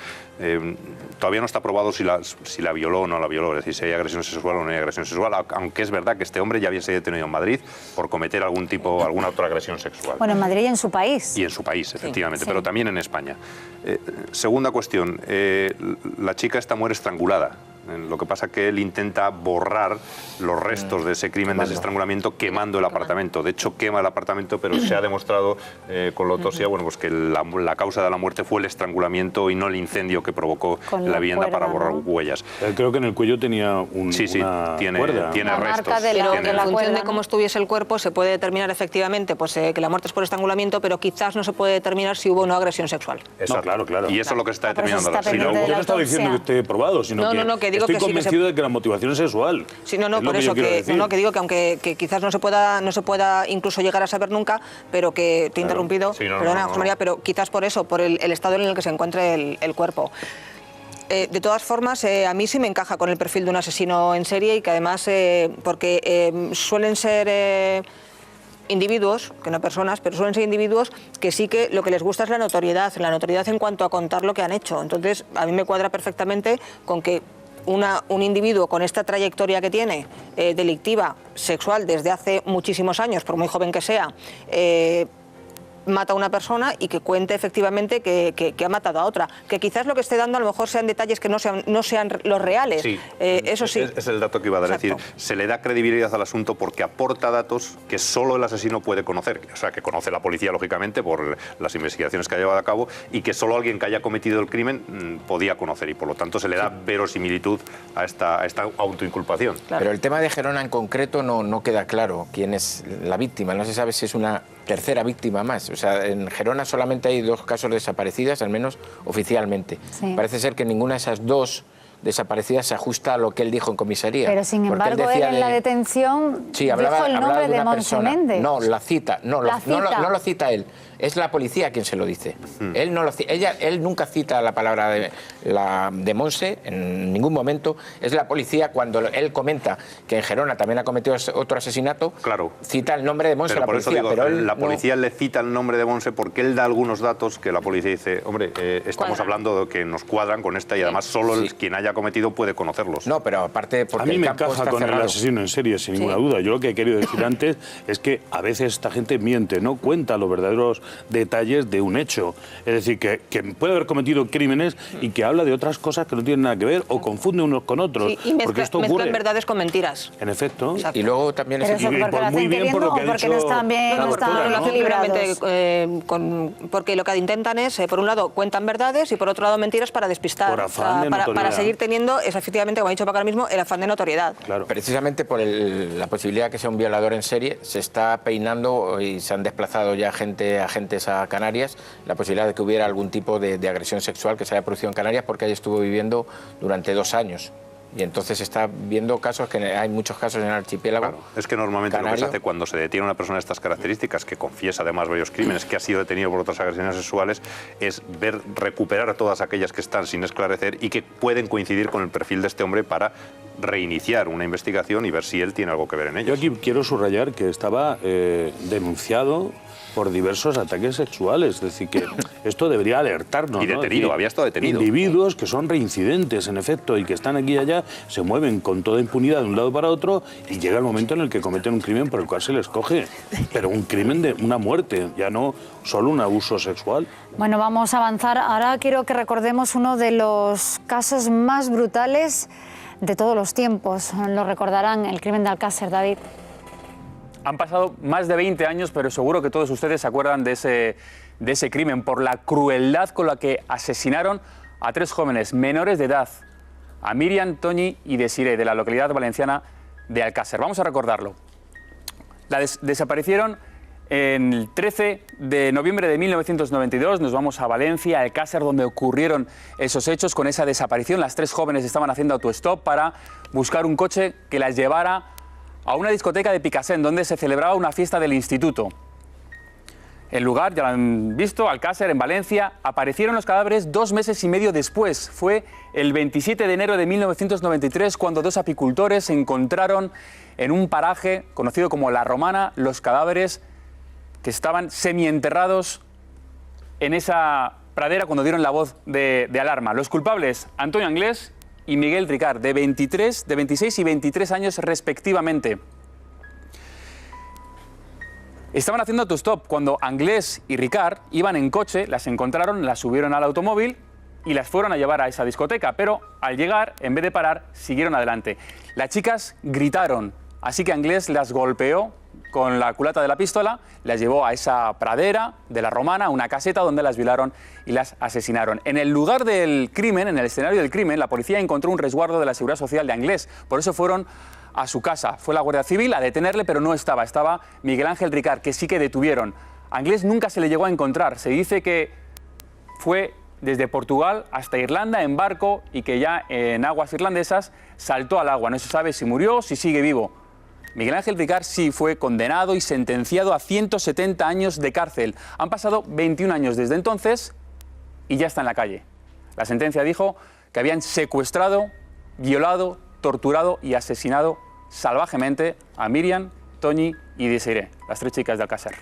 todavía no está probado si la violó o no la violó, es decir, si hay agresión sexual o no hay agresión sexual, aunque es verdad que este hombre ya había sido detenido en Madrid por cometer alguna otra agresión sexual. Bueno, en Madrid y en su país. Y en su país, efectivamente, pero también en España. Segunda cuestión, la chica esta muere estrangulada. Lo que pasa es que él intenta borrar los restos de ese crimen de ese estrangulamiento quemando el apartamento. De hecho, quema el apartamento, pero se ha demostrado con la autopsia pues que la causa de la muerte fue el estrangulamiento y no el incendio que provocó la vivienda para borrar huellas. Creo que en el cuello tenía una tiene Pero restos. en función de cómo estuviese el cuerpo se puede determinar efectivamente que la muerte es por estrangulamiento, pero quizás no se puede determinar si hubo o no agresión sexual. Eso, claro. Y eso es lo que está determinando la Yo no estaba diciendo que esté probado, sino que estoy convencido de que la motivación es sexual. Sí, por eso que digo que aunque quizás no se pueda incluso llegar a saber nunca, pero que te he interrumpido, perdona, José María, pero quizás por eso, por el estado en el que se encuentre el cuerpo. De todas formas, a mí sí me encaja con el perfil de un asesino en serie y que además, porque suelen ser individuos, que no personas, pero suelen ser individuos que sí que lo que les gusta es la notoriedad en cuanto a contar lo que han hecho. Entonces, a mí me cuadra perfectamente con que un individuo con esta trayectoria que tiene, delictiva, sexual, desde hace muchísimos años, por muy joven que sea, mata a una persona y que cuente efectivamente que ha matado a otra. Que quizás lo que esté dando a lo mejor sean detalles que no sean los reales. Sí, eso sí. Es el dato que iba a dar. Es decir, se le da credibilidad al asunto porque aporta datos que solo el asesino puede conocer. O sea, que conoce la policía, lógicamente, por las investigaciones que ha llevado a cabo y que solo alguien que haya cometido el crimen podía conocer y por lo tanto se le da verosimilitud a esta autoinculpación. Claro. Pero el tema de Gerona en concreto no queda claro quién es la víctima. No se sabe si es una tercera víctima más. O sea, en Gerona solamente hay 2 casos desaparecidas, al menos oficialmente. Sí. Parece ser que ninguna de esas 2 desaparecidas se ajusta a lo que él dijo en comisaría. Pero sin embargo, él en la detención dijo el nombre de Montse Méndez. No, la cita. No lo cita él. Es la policía quien se lo dice. Él nunca cita la palabra de Montse en ningún momento. Es la policía cuando él comenta que en Gerona también ha cometido otro asesinato. Claro. Cita el nombre de Montse. Pero por eso digo, la policía le cita el nombre de Montse porque él da algunos datos que la policía dice, hombre, estamos hablando de que nos cuadran con esta y además solo quien haya cometido puede conocerlos. No, pero aparte porque a mí me encaja con el asesino en serie, sin ninguna duda. Yo lo que he querido decir antes es que a veces esta gente miente, no cuenta los verdaderos detalles de un hecho. Es decir, que puede haber cometido crímenes y que habla de otras cosas que no tienen nada que ver o confunde unos con otros. Sí, y porque esto ocurre. Mezclan verdades con mentiras. En efecto. Y luego también Pero eso porque lo hacen queriendo o porque no están bien, no están equilibrados. Porque lo que intentan es, por un lado, cuentan verdades y por otro lado mentiras para despistar. Por afán de notoriedad. Para seguir teniendo, efectivamente, como ha dicho Paco ahora mismo, el afán de notoriedad. Claro. Precisamente por la posibilidad de que sea un violador en serie, se está peinando y se han desplazado ya agentes a Canarias, la posibilidad de que hubiera algún tipo de agresión sexual que se haya producido en Canarias, porque ahí estuvo viviendo durante 2 años. Y entonces se está viendo casos, que hay muchos casos en el archipiélago. Claro, es que normalmente lo que se hace cuando se detiene a una persona de estas características, que confiesa además varios crímenes, que ha sido detenido por otras agresiones sexuales, es recuperar todas aquellas que están sin esclarecer y que pueden coincidir con el perfil de este hombre para reiniciar una investigación y ver si él tiene algo que ver en ello. Yo aquí quiero subrayar que estaba denunciado por diversos ataques sexuales, es decir, que esto debería alertarnos. Y detenido, ¿no? había estado detenido. Individuos que son reincidentes, en efecto, y que están aquí y allá, se mueven con toda impunidad de un lado para otro y llega el momento en el que cometen un crimen por el cual se les coge, pero un crimen de una muerte, ya no solo un abuso sexual. Bueno, vamos a avanzar. Ahora quiero que recordemos uno de los casos más brutales de todos los tiempos. Lo recordarán, el crimen de Alcácer, David. Han pasado más de 20 años, pero seguro que todos ustedes se acuerdan de ese crimen por la crueldad con la que asesinaron a 3 jóvenes menores de edad, a Miriam, Toñi y Desiré, de la localidad valenciana de Alcácer. Vamos a recordarlo. Desaparecieron el 13 de noviembre de 1992. Nos vamos a Valencia, Alcácer, donde ocurrieron esos hechos. Con esa desaparición, las 3 jóvenes estaban haciendo autostop para buscar un coche que las llevara a una discoteca de Picassent, donde se celebraba una fiesta del instituto. El lugar, ya lo han visto, Alcácer, en Valencia. Aparecieron los cadáveres 2 meses y medio después. Fue el 27 de enero de 1993 cuando 2 apicultores encontraron en un paraje conocido como La Romana los cadáveres que estaban semienterrados en esa pradera cuando dieron la voz de alarma. Los culpables, Antonio Anglés y Miguel Ricard, de 26 y 23 años respectivamente. Estaban haciendo autostop cuando Anglés y Ricard iban en coche, las encontraron, las subieron al automóvil y las fueron a llevar a esa discoteca, pero al llegar, en vez de parar, siguieron adelante. Las chicas gritaron, así que Anglés las golpeó con la culata de la pistola, las llevó a esa pradera de La Romana, una caseta donde las violaron y las asesinaron. En el lugar del crimen, en el escenario del crimen, la policía encontró un resguardo de la Seguridad Social de Anglés. Por eso fueron a su casa. Fue la Guardia Civil a detenerle, pero no estaba. Estaba Miguel Ángel Ricard, que sí que detuvieron. A Anglés nunca se le llegó a encontrar. Se dice que fue desde Portugal hasta Irlanda en barco y que ya en aguas irlandesas saltó al agua. No se sabe si murió o si sigue vivo. Miguel Ángel Ricard sí fue condenado y sentenciado a 170 años de cárcel. Han pasado 21 años desde entonces y ya está en la calle. La sentencia dijo que habían secuestrado, violado, torturado y asesinado salvajemente a Miriam, Toñi y Desiré, las 3 chicas de Alcácer.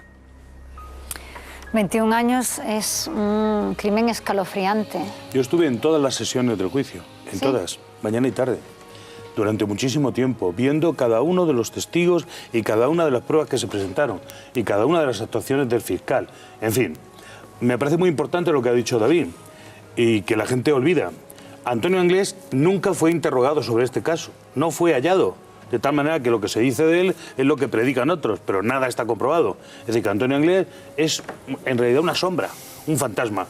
21 años es un crimen escalofriante. Yo estuve en todas las sesiones del juicio, en todas, mañana y tarde, durante muchísimo tiempo, viendo cada uno de los testigos y cada una de las pruebas que se presentaron y cada una de las actuaciones del fiscal. En fin, me parece muy importante lo que ha dicho David y que la gente olvida. Antonio Anglés nunca fue interrogado sobre este caso, no fue hallado, de tal manera que lo que se dice de él es lo que predican otros, pero nada está comprobado. Es decir, que Antonio Anglés es en realidad una sombra, un fantasma.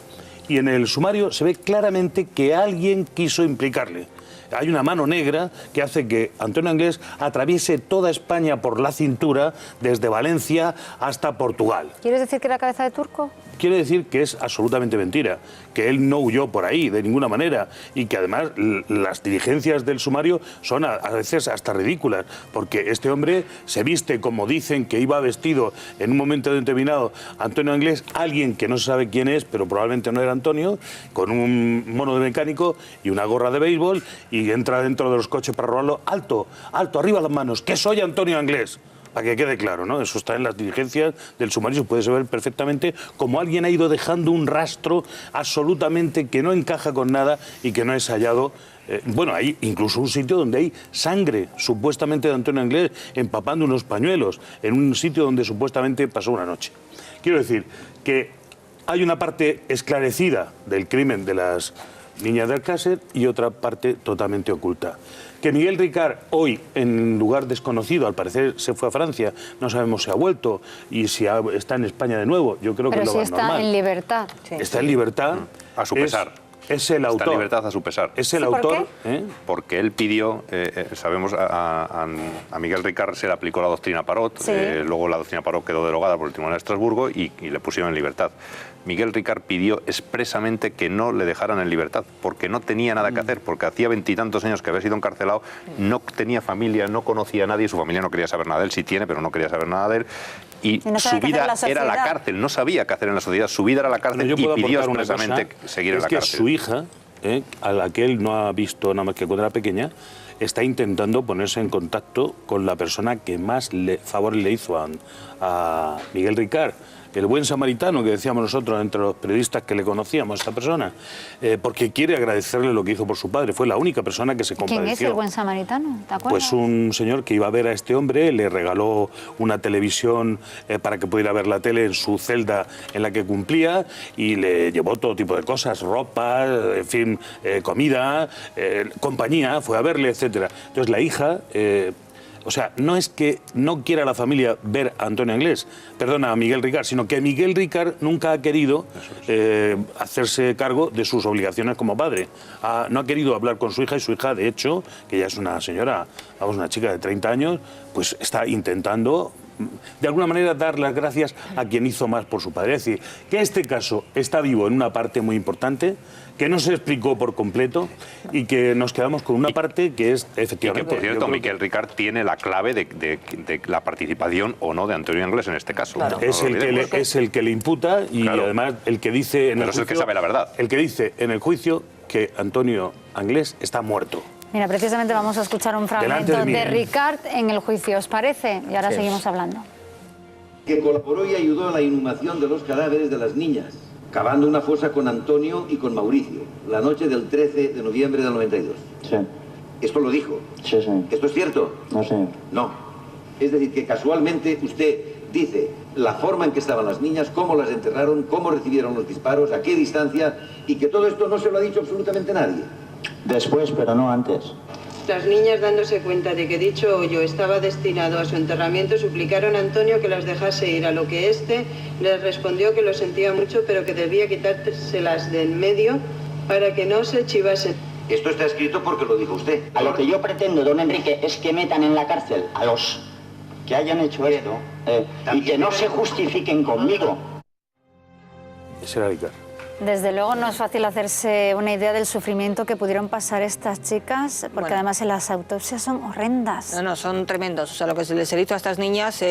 Y en el sumario se ve claramente que alguien quiso implicarle. Hay una mano negra que hace que Antonio Anglés atraviese toda España por la cintura, desde Valencia hasta Portugal. ¿Quieres decir que era cabeza de turco? Quiere decir que es absolutamente mentira, que él no huyó por ahí de ninguna manera y que además las diligencias del sumario son a veces hasta ridículas, porque este hombre se viste como dicen que iba vestido en un momento determinado Antonio Anglés, alguien que no se sabe quién es, pero probablemente no era Antonio, con un mono de mecánico y una gorra de béisbol, y entra dentro de los coches para robarlo. ¡Alto! ¡Alto! ¡Arriba las manos! ¡Que soy Antonio Anglés! Para que quede claro, ¿no? Eso está en las diligencias del sumario, se puede saber perfectamente cómo alguien ha ido dejando un rastro absolutamente que no encaja con nada y que no es hallado. Bueno, hay incluso un sitio donde hay sangre, supuestamente de Antonio Anglés, empapando unos pañuelos, en un sitio donde supuestamente pasó una noche. Quiero decir que hay una parte esclarecida del crimen de las niñas de Alcácer y otra parte totalmente oculta. Que Miguel Ricard hoy, en lugar desconocido, al parecer se fue a Francia, no sabemos si ha vuelto y si está en España de nuevo, yo creo que es lo más normal. Pero sí está en libertad. Está en libertad. A su pesar. Es el autor. Está en libertad a su pesar. Es el autor. Porque él pidió, sabemos, a Miguel Ricard se le aplicó la doctrina Parot, luego la doctrina Parot quedó derogada por el Tribunal de Estrasburgo y le pusieron en libertad. Miguel Ricard pidió expresamente que no le dejaran en libertad, porque no tenía nada que hacer, porque hacía 20 y tantos años que había sido encarcelado, no tenía familia, no conocía a nadie, su familia no quería saber nada de él, sí tiene, pero no quería saber nada de él, y su vida era la cárcel, no sabía qué hacer en la sociedad, su vida era la cárcel y pidió expresamente seguir en la cárcel. Es que su hija, a la que él no ha visto nada más que cuando era pequeña, está intentando ponerse en contacto con la persona que más favor le hizo a Miguel Ricard, el buen samaritano que decíamos nosotros entre los periodistas que le conocíamos a esta persona, porque quiere agradecerle lo que hizo por su padre. Fue la única persona que se compadeció. ¿Quién es el buen samaritano? ¿Te acuerdas? Pues un señor que iba a ver a este hombre, le regaló una televisión para que pudiera ver la tele en su celda en la que cumplía y le llevó todo tipo de cosas, ropa, en fin, comida, compañía, fue a verle, etcétera. Entonces la hija... O sea, no es que no quiera la familia ver a Antonio Anglés, perdona, a Miguel Ricard, sino que Miguel Ricard nunca ha querido hacerse cargo de sus obligaciones como padre. No ha querido hablar con su hija y su hija, de hecho, que ya es una señora, vamos, una chica de 30 años, pues está intentando de alguna manera dar las gracias a quien hizo más por su padre. Es decir, que este caso está vivo en una parte muy importante, que no se explicó por completo y que nos quedamos con una parte que es efectivamente... Y que, por cierto, Miguel Ricard tiene la clave de la participación o no de Antonio Anglés en este caso. Claro. Es el que le imputa y además el que dice en el juicio... Pero es el que sabe la verdad. El que dice en el juicio que Antonio Anglés está muerto. Mira, precisamente vamos a escuchar un fragmento de Ricard en el juicio, ¿os parece? Y ahora seguimos hablando. Que colaboró y ayudó a la inhumación de los cadáveres de las niñas, cavando una fosa con Antonio y con Mauricio, la noche del 13 de noviembre del 92. Sí. ¿Esto lo dijo? Sí, señor. ¿Esto es cierto? No, señor. No. Es decir, que casualmente usted dice la forma en que estaban las niñas, cómo las enterraron, cómo recibieron los disparos, a qué distancia, y que todo esto no se lo ha dicho absolutamente nadie. Después, pero no antes. Las niñas, dándose cuenta de que dicho hoyo estaba destinado a su enterramiento, suplicaron a Antonio que las dejase ir, a lo que éste les respondió que lo sentía mucho, pero que debía quitárselas de en medio para que no se chivasen. Esto está escrito porque lo dijo usted. A lo que yo pretendo, don Enrique, es que metan en la cárcel a los que hayan hecho esto y que no se justifiquen conmigo. Será Ricard. Desde luego no es fácil hacerse una idea del sufrimiento que pudieron pasar estas chicas, porque además en las autopsias son horrendas. No, son tremendos. O sea, lo que se les hizo a estas niñas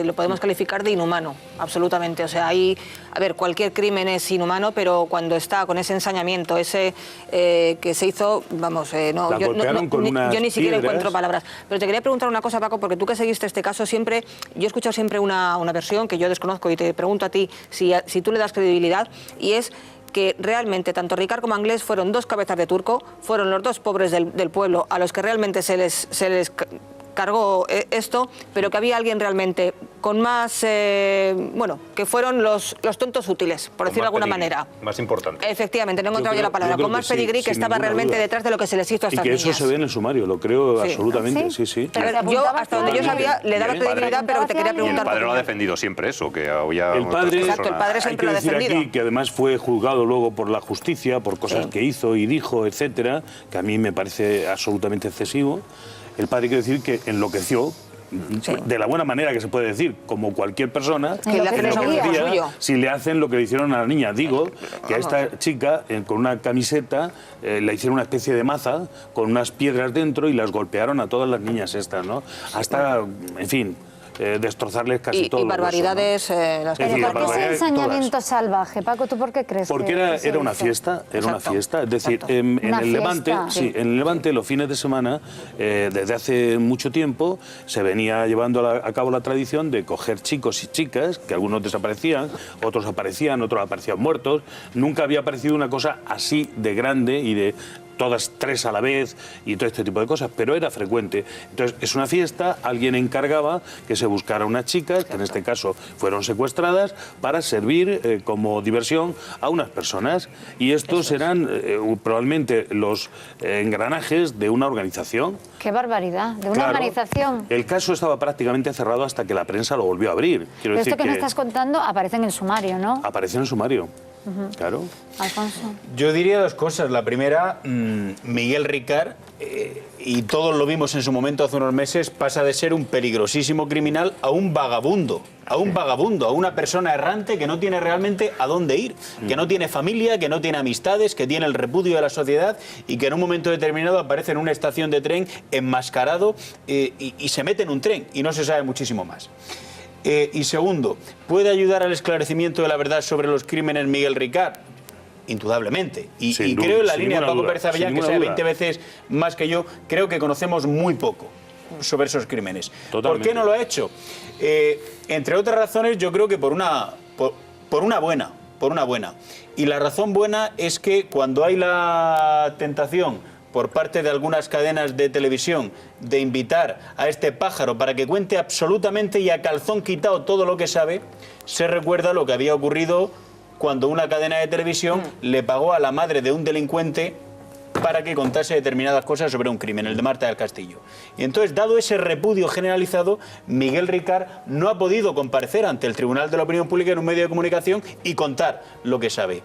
lo podemos calificar de inhumano, absolutamente. O sea, a ver, cualquier crimen es inhumano, pero cuando está con ese ensañamiento, ese que se hizo, vamos, yo ni siquiera encuentro palabras. Pero te quería preguntar una cosa, Paco, porque tú que seguiste este caso siempre, yo he escuchado siempre una versión que yo desconozco y te pregunto a ti si tú le das credibilidad, y es que realmente tanto Ricard como Anglés fueron dos cabezas de turco, fueron los dos pobres del pueblo a los que realmente se les cargó esto, pero que había alguien realmente con más, que fueron los tontos útiles, por decirlo de alguna manera. Más importante. Efectivamente, no he encontrado yo la palabra, con más pedigrí, que estaba realmente detrás de lo que se les hizo a estas niñas. Y que eso se ve en el sumario, lo creo absolutamente, sí. Pero yo, hasta donde yo sabía, le daba credibilidad, pero te quería preguntar... Y el padre lo ha defendido siempre eso, que había... El padre, exacto, el padre siempre lo ha defendido. Aquí, que además fue juzgado luego por la justicia, por cosas que hizo y dijo, etcétera, que a mí me parece absolutamente excesivo. El padre quiere decir que enloqueció, de la buena manera que se puede decir, como cualquier persona, si le hacen lo que le hicieron a la niña. Digo que a esta chica, con una camiseta, le hicieron una especie de maza con unas piedras dentro y las golpearon a todas las niñas estas, ¿no? Hasta, en fin... destrozarles casi todo. Y barbaridades... ¿Por qué ese ensañamiento salvaje? Paco, ¿tú por qué crees? Porque era una fiesta, Es decir, en el Levante, en el Levante, los fines de semana, desde hace mucho tiempo, se venía llevando a cabo la tradición de coger chicos y chicas, que algunos desaparecían, otros aparecían muertos. Nunca había aparecido una cosa así de grande y de... todas tres a la vez y todo este tipo de cosas, pero era frecuente. Entonces, es una fiesta, alguien encargaba que se buscara unas chicas, que en este caso fueron secuestradas, para servir como diversión a unas personas. Y estos eran probablemente los engranajes de una organización. ¡Qué barbaridad! De una Claro, organización. El caso estaba prácticamente cerrado hasta que la prensa lo volvió a abrir. Quiero Pero decir esto que nos estás contando aparece en el sumario, ¿no? apareció en el sumario. Claro. Alfonso. Yo diría dos cosas. La primera, Miguel Ricard, y todos lo vimos en su momento hace unos meses, pasa de ser un peligrosísimo criminal a un vagabundo. A un vagabundo, a una persona errante que no tiene realmente a dónde ir, que no tiene familia, que no tiene amistades, que tiene el repudio de la sociedad y que en un momento determinado aparece en una estación de tren enmascarado y se mete en un tren y no se sabe muchísimo más. Y segundo, ¿puede ayudar al esclarecimiento de la verdad sobre los crímenes Miguel Ricard? Indudablemente. Y creo en la línea de Paco Pérez Avellán, que sabe 20 veces más que yo, creo que conocemos muy poco sobre esos crímenes. Totalmente. ¿Por qué no lo ha hecho? Entre otras razones, yo creo que por una buena. Y la razón buena es que cuando hay la tentación por parte de algunas cadenas de televisión de invitar a este pájaro para que cuente absolutamente y a calzón quitado todo lo que sabe, se recuerda lo que había ocurrido cuando una cadena de televisión le pagó a la madre de un delincuente para que contase determinadas cosas sobre un crimen, el de Marta del Castillo. Y entonces, dado ese repudio generalizado, Miguel Ricard no ha podido comparecer ante el Tribunal de la Opinión Pública en un medio de comunicación y contar lo que sabe.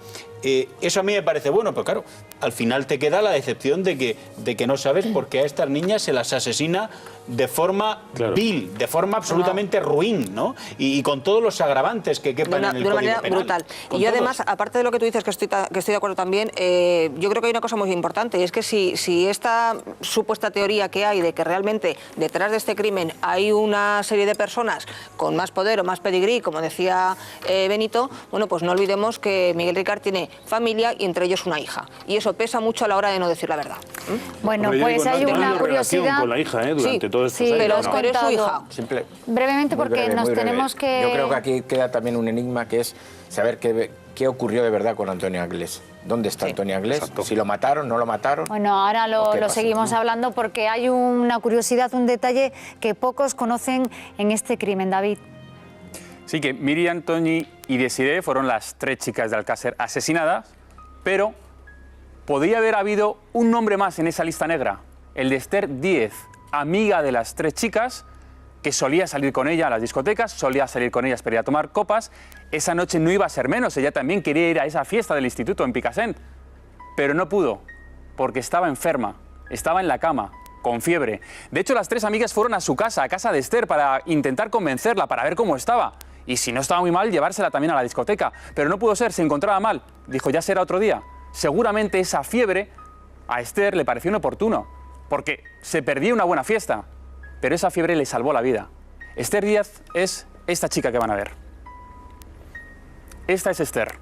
Eso a mí me parece bueno, pero claro, al final te queda la decepción de que no sabes por qué a estas niñas se las asesina de forma vil, de forma absolutamente ruin, ¿no? Y con todos los agravantes que quepan en el Código manera Penal. brutal. Con Y yo todos. además, aparte de lo que tú dices, que estoy de acuerdo también, yo creo que hay una cosa muy importante, y es que si esta supuesta teoría que hay de que realmente detrás de este crimen hay una serie de personas con más poder o más pedigrí, como decía Benito, bueno, pues no olvidemos que Miguel Ricard tiene familia y entre ellos una hija. Y eso pesa mucho a la hora de no decir la verdad. Bueno, Hombre, yo pues digo, no hay ha tenido una relación curiosidad. con la hija, durante todos estos sí, años. pero No. pero es su hija. Simple. Brevemente, Muy porque breve, nos muy breve. tenemos que... Yo creo que aquí queda también un enigma, que es saber qué ocurrió de verdad con Antonio Anglés. ¿Dónde está Antonio Anglés? Si lo mataron, no lo mataron. Bueno, ahora ¿O qué lo pasa? seguimos hablando porque hay una curiosidad, un detalle que pocos conocen en este crimen, David. Sí, que Miriam, Toñi y Desiree fueron las tres chicas de Alcácer asesinadas, pero podría haber habido un nombre más en esa lista negra, el de Esther Díez, amiga de las tres chicas, que solía salir con ella a las discotecas, solía salir con ellas para ir a tomar copas. Esa noche no iba a ser menos, ella también quería ir a esa fiesta del instituto en Picassent, pero no pudo, porque estaba enferma, estaba en la cama, con fiebre. De hecho, las tres amigas fueron a su casa, a casa de Esther, para intentar convencerla, para ver cómo estaba. Y si no estaba muy mal, llevársela también a la discoteca. Pero no pudo ser, se encontraba mal. Dijo, ya será otro día. Seguramente esa fiebre a Esther le pareció inoportuno, porque se perdía una buena fiesta. Pero esa fiebre le salvó la vida. Esther Díaz es esta chica que van a ver. Esta es Esther,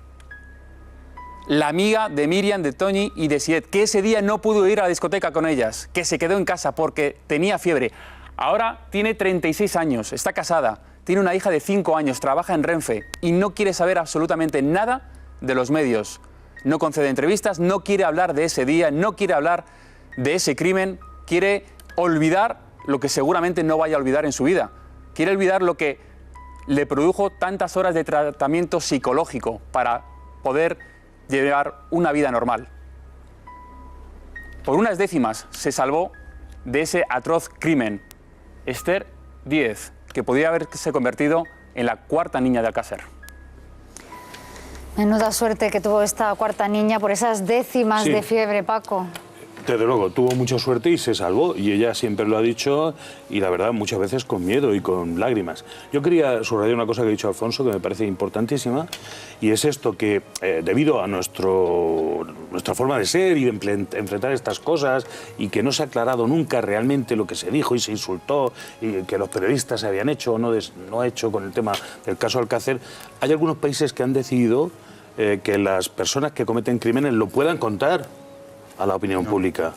la amiga de Miriam, de Toñi y de Siet, que ese día no pudo ir a la discoteca con ellas, que se quedó en casa porque tenía fiebre. Ahora tiene 36 años, está casada, tiene una hija de 5 años, trabaja en Renfe y no quiere saber absolutamente nada de los medios. No concede entrevistas, no quiere hablar de ese día, no quiere hablar de ese crimen, quiere olvidar lo que seguramente no vaya a olvidar en su vida. Quiere olvidar lo que le produjo tantas horas de tratamiento psicológico para poder llevar una vida normal. Por unas décimas se salvó de ese atroz crimen. Esther Díez, que podría haberse convertido en la cuarta niña de Alcácer. Menuda suerte que tuvo esta cuarta niña por esas décimas de fiebre, Paco. Desde luego, tuvo mucha suerte y se salvó, y ella siempre lo ha dicho, y la verdad, muchas veces con miedo y con lágrimas. Yo quería subrayar una cosa que ha dicho Alfonso, que me parece importantísima, y es esto que, debido a nuestra forma de ser y de enfrentar estas cosas, y que no se ha aclarado nunca realmente lo que se dijo y se insultó, y que los periodistas se habían hecho o no hecho con el tema del caso Alcácer, hay algunos países que han decidido que las personas que cometen crímenes lo puedan contar a la opinión pública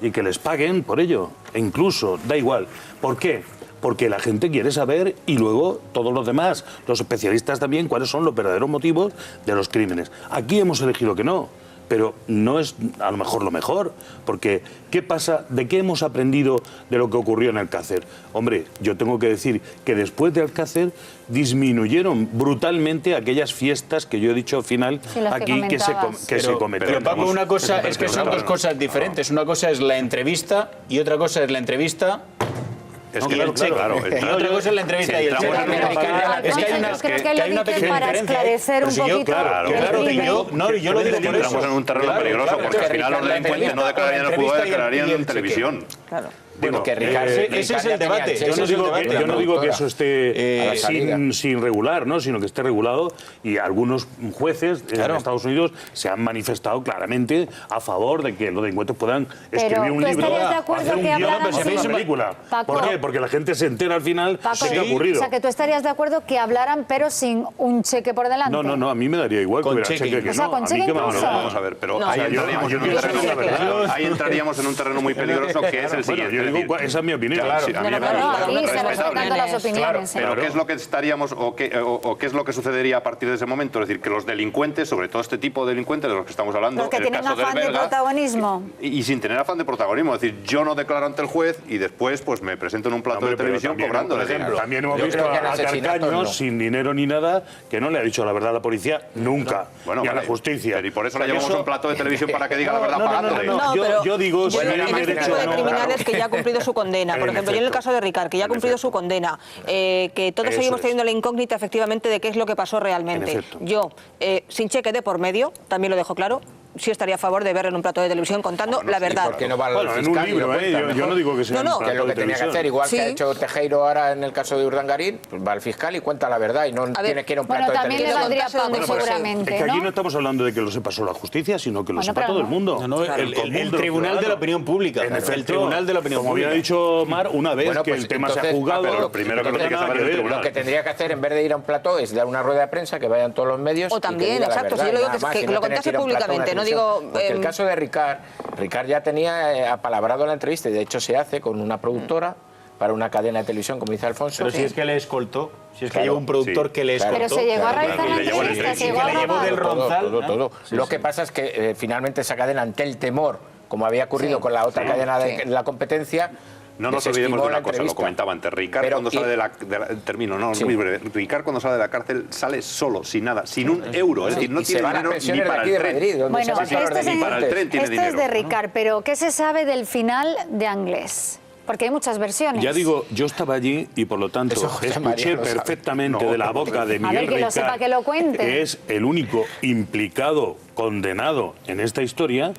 y que les paguen por ello, e incluso, da igual. ¿Por qué? Porque la gente quiere saber, y luego todos los demás, los especialistas también, cuáles son los verdaderos motivos de los crímenes. Aquí hemos elegido que no, pero no es a lo mejor, porque ¿qué pasa? ¿De qué hemos aprendido de lo que ocurrió en Alcácer? Hombre, yo tengo que decir que después de Alcácer disminuyeron brutalmente aquellas fiestas que yo he dicho al final aquí que se cometieron. Pero Paco, una cosa es que son dos cosas diferentes. Una cosa es la entrevista y otra cosa es la entrevista... Es que y el cheque. claro, y otra cosa es la entrevista y el cheque. Es que hay una pequeña para esclarecer un poquito yo lo digo por eso. Entramos en un terreno peligroso porque al final los delincuentes no declararían el juzgado, declararían en televisión. Claro. Bueno, ese es el debate. Yo no digo que eso esté sin regular, ¿no? Sino que esté regulado, y algunos jueces en Estados Unidos se han manifestado claramente a favor de que los delincuentes puedan escribir un libro, hacer un guión, hacer una película. ¿Por qué? Porque la gente se entera al final de qué ha ocurrido. O sea, que tú estarías de acuerdo que hablaran, pero sin un cheque por delante. No, a mí me daría igual que hubiera cheque. O sea, con cheque incluso. Vamos a ver, pero ahí entraríamos en un terreno muy peligroso que es el siguiente. Esa es mi opinión. Aquí se respetan las opiniones. Pero ¿qué es lo que estaríamos o qué es lo que sucedería a partir de ese momento? Es decir, que los delincuentes, sobre todo este tipo de delincuentes de los que estamos hablando, los que en el tienen caso afán de protagonismo. Y sin tener afán de protagonismo. Es decir, yo no declaro ante el juez y después pues me presento en un plato de televisión cobrando. Por ejemplo, también hemos visto a Carcaños sin dinero ni nada, que no le ha dicho la verdad a la policía nunca, ni a la justicia. Y por eso le llamamos un plato de televisión para que diga la verdad pagándole. Yo digo, este tipo de criminales que ya ha cumplido su condena. Por ejemplo, yo en el caso de Ricard, que ya ha cumplido su condena, que todos seguimos teniendo la incógnita efectivamente de qué es lo que pasó realmente. Yo, sin cheque de por medio, también lo dejo claro, sí estaría a favor de verlo en un plato de televisión contando la verdad. ¿Por qué no va al fiscal? En un libro, yo no digo que sea un plato que es lo que de tenía que hacer, igual que ha hecho Tejero ahora en el caso de Urdangarín, pues va al fiscal y cuenta la verdad y no tiene que ir a un plato de televisión. También le valdría Paco seguramente, es que aquí no estamos hablando de que lo sepa solo la justicia, sino que lo sepa todo el mundo. El tribunal de la opinión pública. El tribunal de la opinión pública. Como había dicho Mar, una vez que el tema se ha juzgado, lo primero que no tiene que saber es el tribunal. Lo que tendría que hacer en vez de ir a un plato es dar una rueda de prensa, que vayan todos los medios. O también, exacto, si yo lo digo que lo contase públicamente, no digo... El caso de Ricard ya tenía apalabrado la entrevista y de hecho se hace con una productora para una cadena de televisión, como dice Alfonso. Pero si es que le escoltó, si es que llevó un productor que le escoltó. Pero se llegó a realizar la entrevista, se llegó a llevó del Ronzal. Todo. Lo que pasa es que finalmente esa cadena, ante el temor, como había ocurrido con la otra cadena de la competencia... No nos olvidemos de una cosa, lo comentaba antes. Ricard cuando sale de la muy breve. Ricard cuando sale de la cárcel sale solo, sin nada, sin un euro. Es decir, no tiene dinero ni para el tren. Bueno, ni para el tren tiene dinero. Esto es de Ricard, pero ¿qué se sabe del final de Anglés? Porque hay muchas versiones. Ya digo, yo estaba allí y por lo tanto escuché perfectamente de la boca de Miguel Ricard, lo sepa, que lo cuente. Que es el único implicado, condenado en esta historia,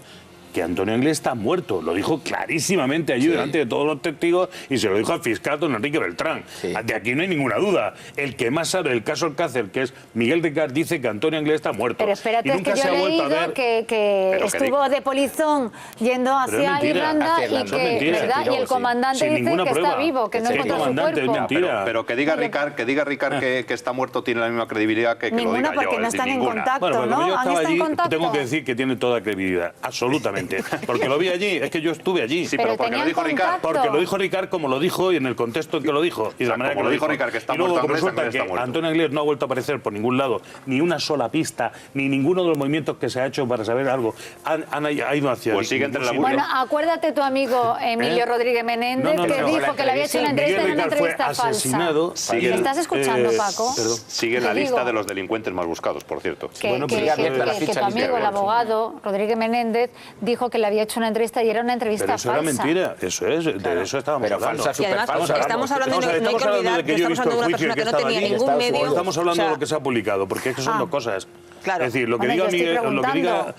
que Antonio Anglés está muerto. Lo dijo clarísimamente allí delante de todos los testigos y se lo dijo al fiscal don Enrique Beltrán. De aquí no hay ninguna duda. El que más sabe del caso Alcácer, que es Miguel Ricard, dice que Antonio Anglés está muerto. Pero espérate, y nunca que yo he leído que estuvo de polizón yendo hacia Irlanda y que, ¿verdad? Y el comandante dice que está vivo, que no encontró su cuerpo. Pero que diga Ricard que está muerto tiene la misma credibilidad que lo diga yo. Porque no están en contacto, ¿no? Yo estaba allí, tengo que decir que tiene toda credibilidad, absolutamente. Porque lo vi allí, es que yo estuve allí. Sí, pero porque lo dijo Ricard. Porque lo dijo Ricard como lo dijo y en el contexto en que lo dijo. Y de la manera que lo dijo Ricard, que está muerto. Y luego resulta que Antonio Anglés no ha vuelto a aparecer por ningún lado, ni una sola pista, ni ninguno de los movimientos que se ha hecho para saber algo ha ido hacia... Pues sigue entre la Bueno, acuérdate tu amigo Emilio Rodríguez Menéndez, que dijo que le había hecho una entrevista en una entrevista falsa. ¿Me estás escuchando, Paco? Sigue en la lista de los delincuentes más buscados, por cierto. Que tu amigo, el abogado Rodríguez Menéndez, dijo que le había hecho una entrevista y era una entrevista falsa. Pero eso era mentira, eso es, de eso estábamos hablando. Y además estamos hablando, no hay que olvidar que estamos hablando de una persona que no tenía ningún medio. Estamos hablando de lo que se ha publicado, porque es que son dos cosas. Claro. Es decir, lo que diga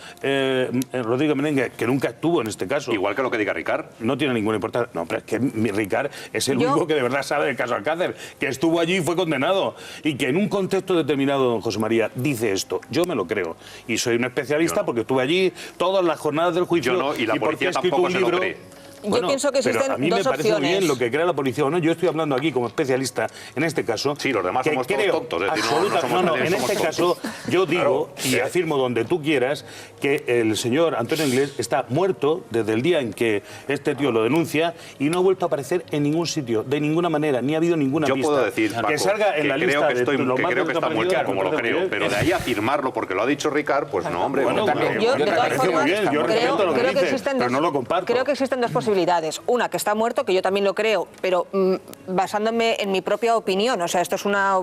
Rodríguez Menéndez, que nunca estuvo en este caso. Igual que lo que diga Ricard. No tiene ninguna importancia. No, pero es que Ricard es el único que de verdad sabe del caso Alcácer, que estuvo allí y fue condenado. Y que en un contexto determinado, don José María, dice esto. Yo me lo creo. Y soy un especialista porque estuve allí todas las jornadas del juicio. Yo no, y la policía tampoco se lo cree. Yo pienso que existen pero a mí dos me parece muy opciones. bien lo que crea la policía o no. Yo estoy hablando aquí como especialista en este caso. Sí, los demás somos todos tontos. En este caso yo digo y afirmo donde tú quieras que el señor Antonio Inglés está muerto desde el día en que este tío lo denuncia y no ha vuelto a aparecer en ningún sitio, de ninguna manera, ni ha habido ninguna pista. Yo puedo decir, Paco, que salga en la lista que creo que está muerto, como lo creo, pero de ahí a afirmarlo porque lo ha dicho Ricard, pues no, hombre. Bueno, Yo, de todas formas, creo que existen pero no lo comparto. Creo que existen dos posibilidades. Una, que está muerto, que yo también lo creo, pero basándome en mi propia opinión. O sea, esto es una...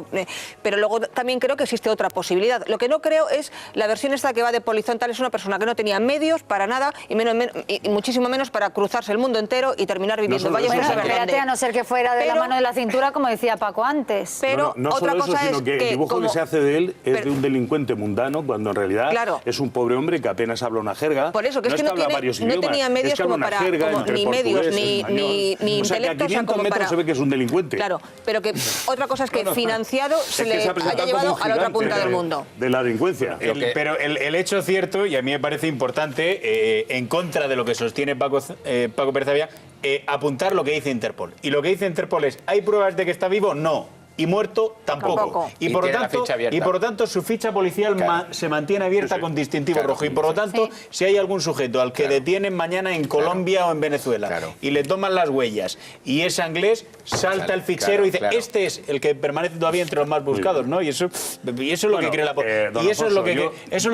pero luego también creo que existe otra posibilidad. Lo que no creo es la versión esta que va de polizón tal. Es una persona que no tenía medios para nada y muchísimo menos para cruzarse el mundo entero y terminar viviendo. Bueno, espérate, a no ser que fuera de la mano de la cintura, como decía Paco antes. Pero no otra solo cosa eso, sino es que el dibujo que se hace de él es de un delincuente mundano, cuando en realidad es un pobre hombre que apenas habla una jerga. Por eso, que es que no tenía medios como para... ni medios, ni intelecto, o sea, como para... se ve que es un delincuente. Claro, pero que otra cosa es que financiado se le haya llevado a la otra punta del mundo. De la delincuencia. Pero el hecho cierto, y a mí me parece importante, en contra de lo que sostiene Paco Perzavia, apuntar lo que dice Interpol. Y lo que dice Interpol es, ¿hay pruebas de que está vivo? No. Y muerto tampoco. Y por lo tanto su ficha policial se mantiene abierta con distintivo rojo. Y por lo tanto, si hay algún sujeto al que detienen mañana en Colombia o en Venezuela y le toman las huellas y es inglés, salta el fichero y dice, este es el que permanece todavía entre los más buscados, ¿no? Y eso es lo que cree la policía. Y eso es lo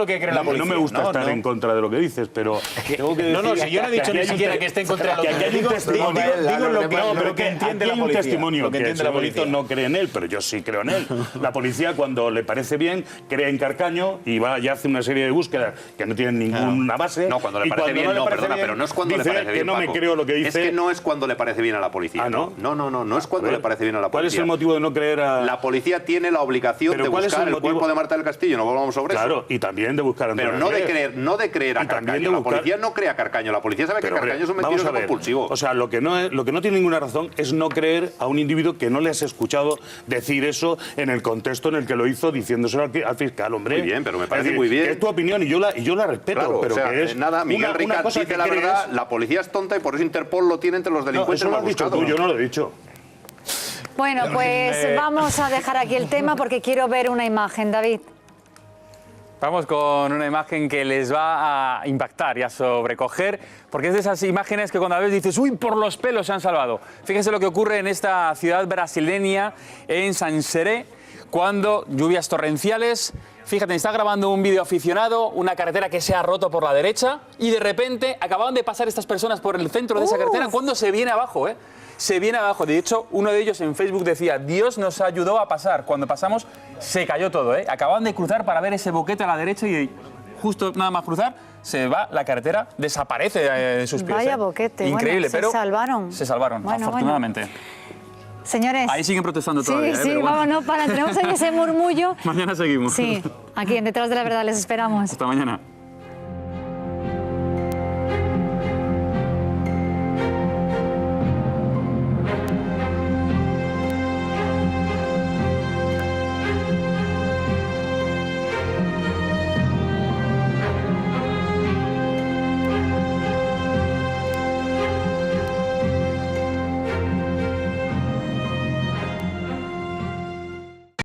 que cree la policía. No me gusta estar en contra de lo que dices, pero tengo que decir... No, si yo no he dicho ni siquiera que esté en contra de lo que digo, digo lo que entiende la policía. Hay un testimonio que el señorito no cree en él, pero yo sí creo en él. La policía, cuando le parece bien, cree en Carcaño y va y hace una serie de búsquedas que no tienen ninguna base. No, cuando le parece bien, no, perdona, pero no es cuando le parece bien, que no me creo lo que dice. Es que no es cuando le parece bien a la policía. ¿No? No es cuando le parece bien a la policía. ¿Cuál es el motivo de no creer a...? La policía tiene la obligación de buscar el cuerpo de Marta del Castillo, no volvamos sobre eso. Claro, y también de buscar a Pero no de creer a Carcaño. La policía no cree a Carcaño. La policía sabe que Carcaño es un mentiroso compulsivo. O sea, lo que no tiene ninguna razón es no creer a un individuo que no le has escuchado decir eso en el contexto en el que lo hizo, diciéndoselo al fiscal, hombre. Muy bien, pero me parece muy bien. Es tu opinión y yo la respeto, claro, pero o sea, que es nada, Miguel Ricard dice la verdad, la policía es tonta y por eso Interpol lo tiene entre los delincuentes más buscados. Yo no lo he dicho. Bueno, pues vamos a dejar aquí el tema porque quiero ver una imagen, David. Vamos con una imagen que les va a impactar y a sobrecoger, porque es de esas imágenes que cuando a veces dices, uy, por los pelos se han salvado. Fíjense lo que ocurre en esta ciudad brasileña, en Sanseré, cuando lluvias torrenciales. Fíjate, está grabando un vídeo aficionado, una carretera que se ha roto por la derecha y de repente acababan de pasar estas personas por el centro de esa carretera cuando se viene abajo, Se viene abajo. De hecho, uno de ellos en Facebook decía, Dios nos ayudó a pasar. Cuando pasamos se cayó todo, Acababan de cruzar para ver ese boquete a la derecha y justo nada más cruzar se va la carretera, desaparece de sus pies. Vaya boquete. Increíble, pero se salvaron. Se salvaron, bueno, afortunadamente. Bueno. Señores. Ahí siguen protestando todavía. Sí, vamos, no para. Tenemos ahí ese murmullo. Mañana seguimos. Sí, aquí en Detrás de la Verdad les esperamos. Hasta mañana.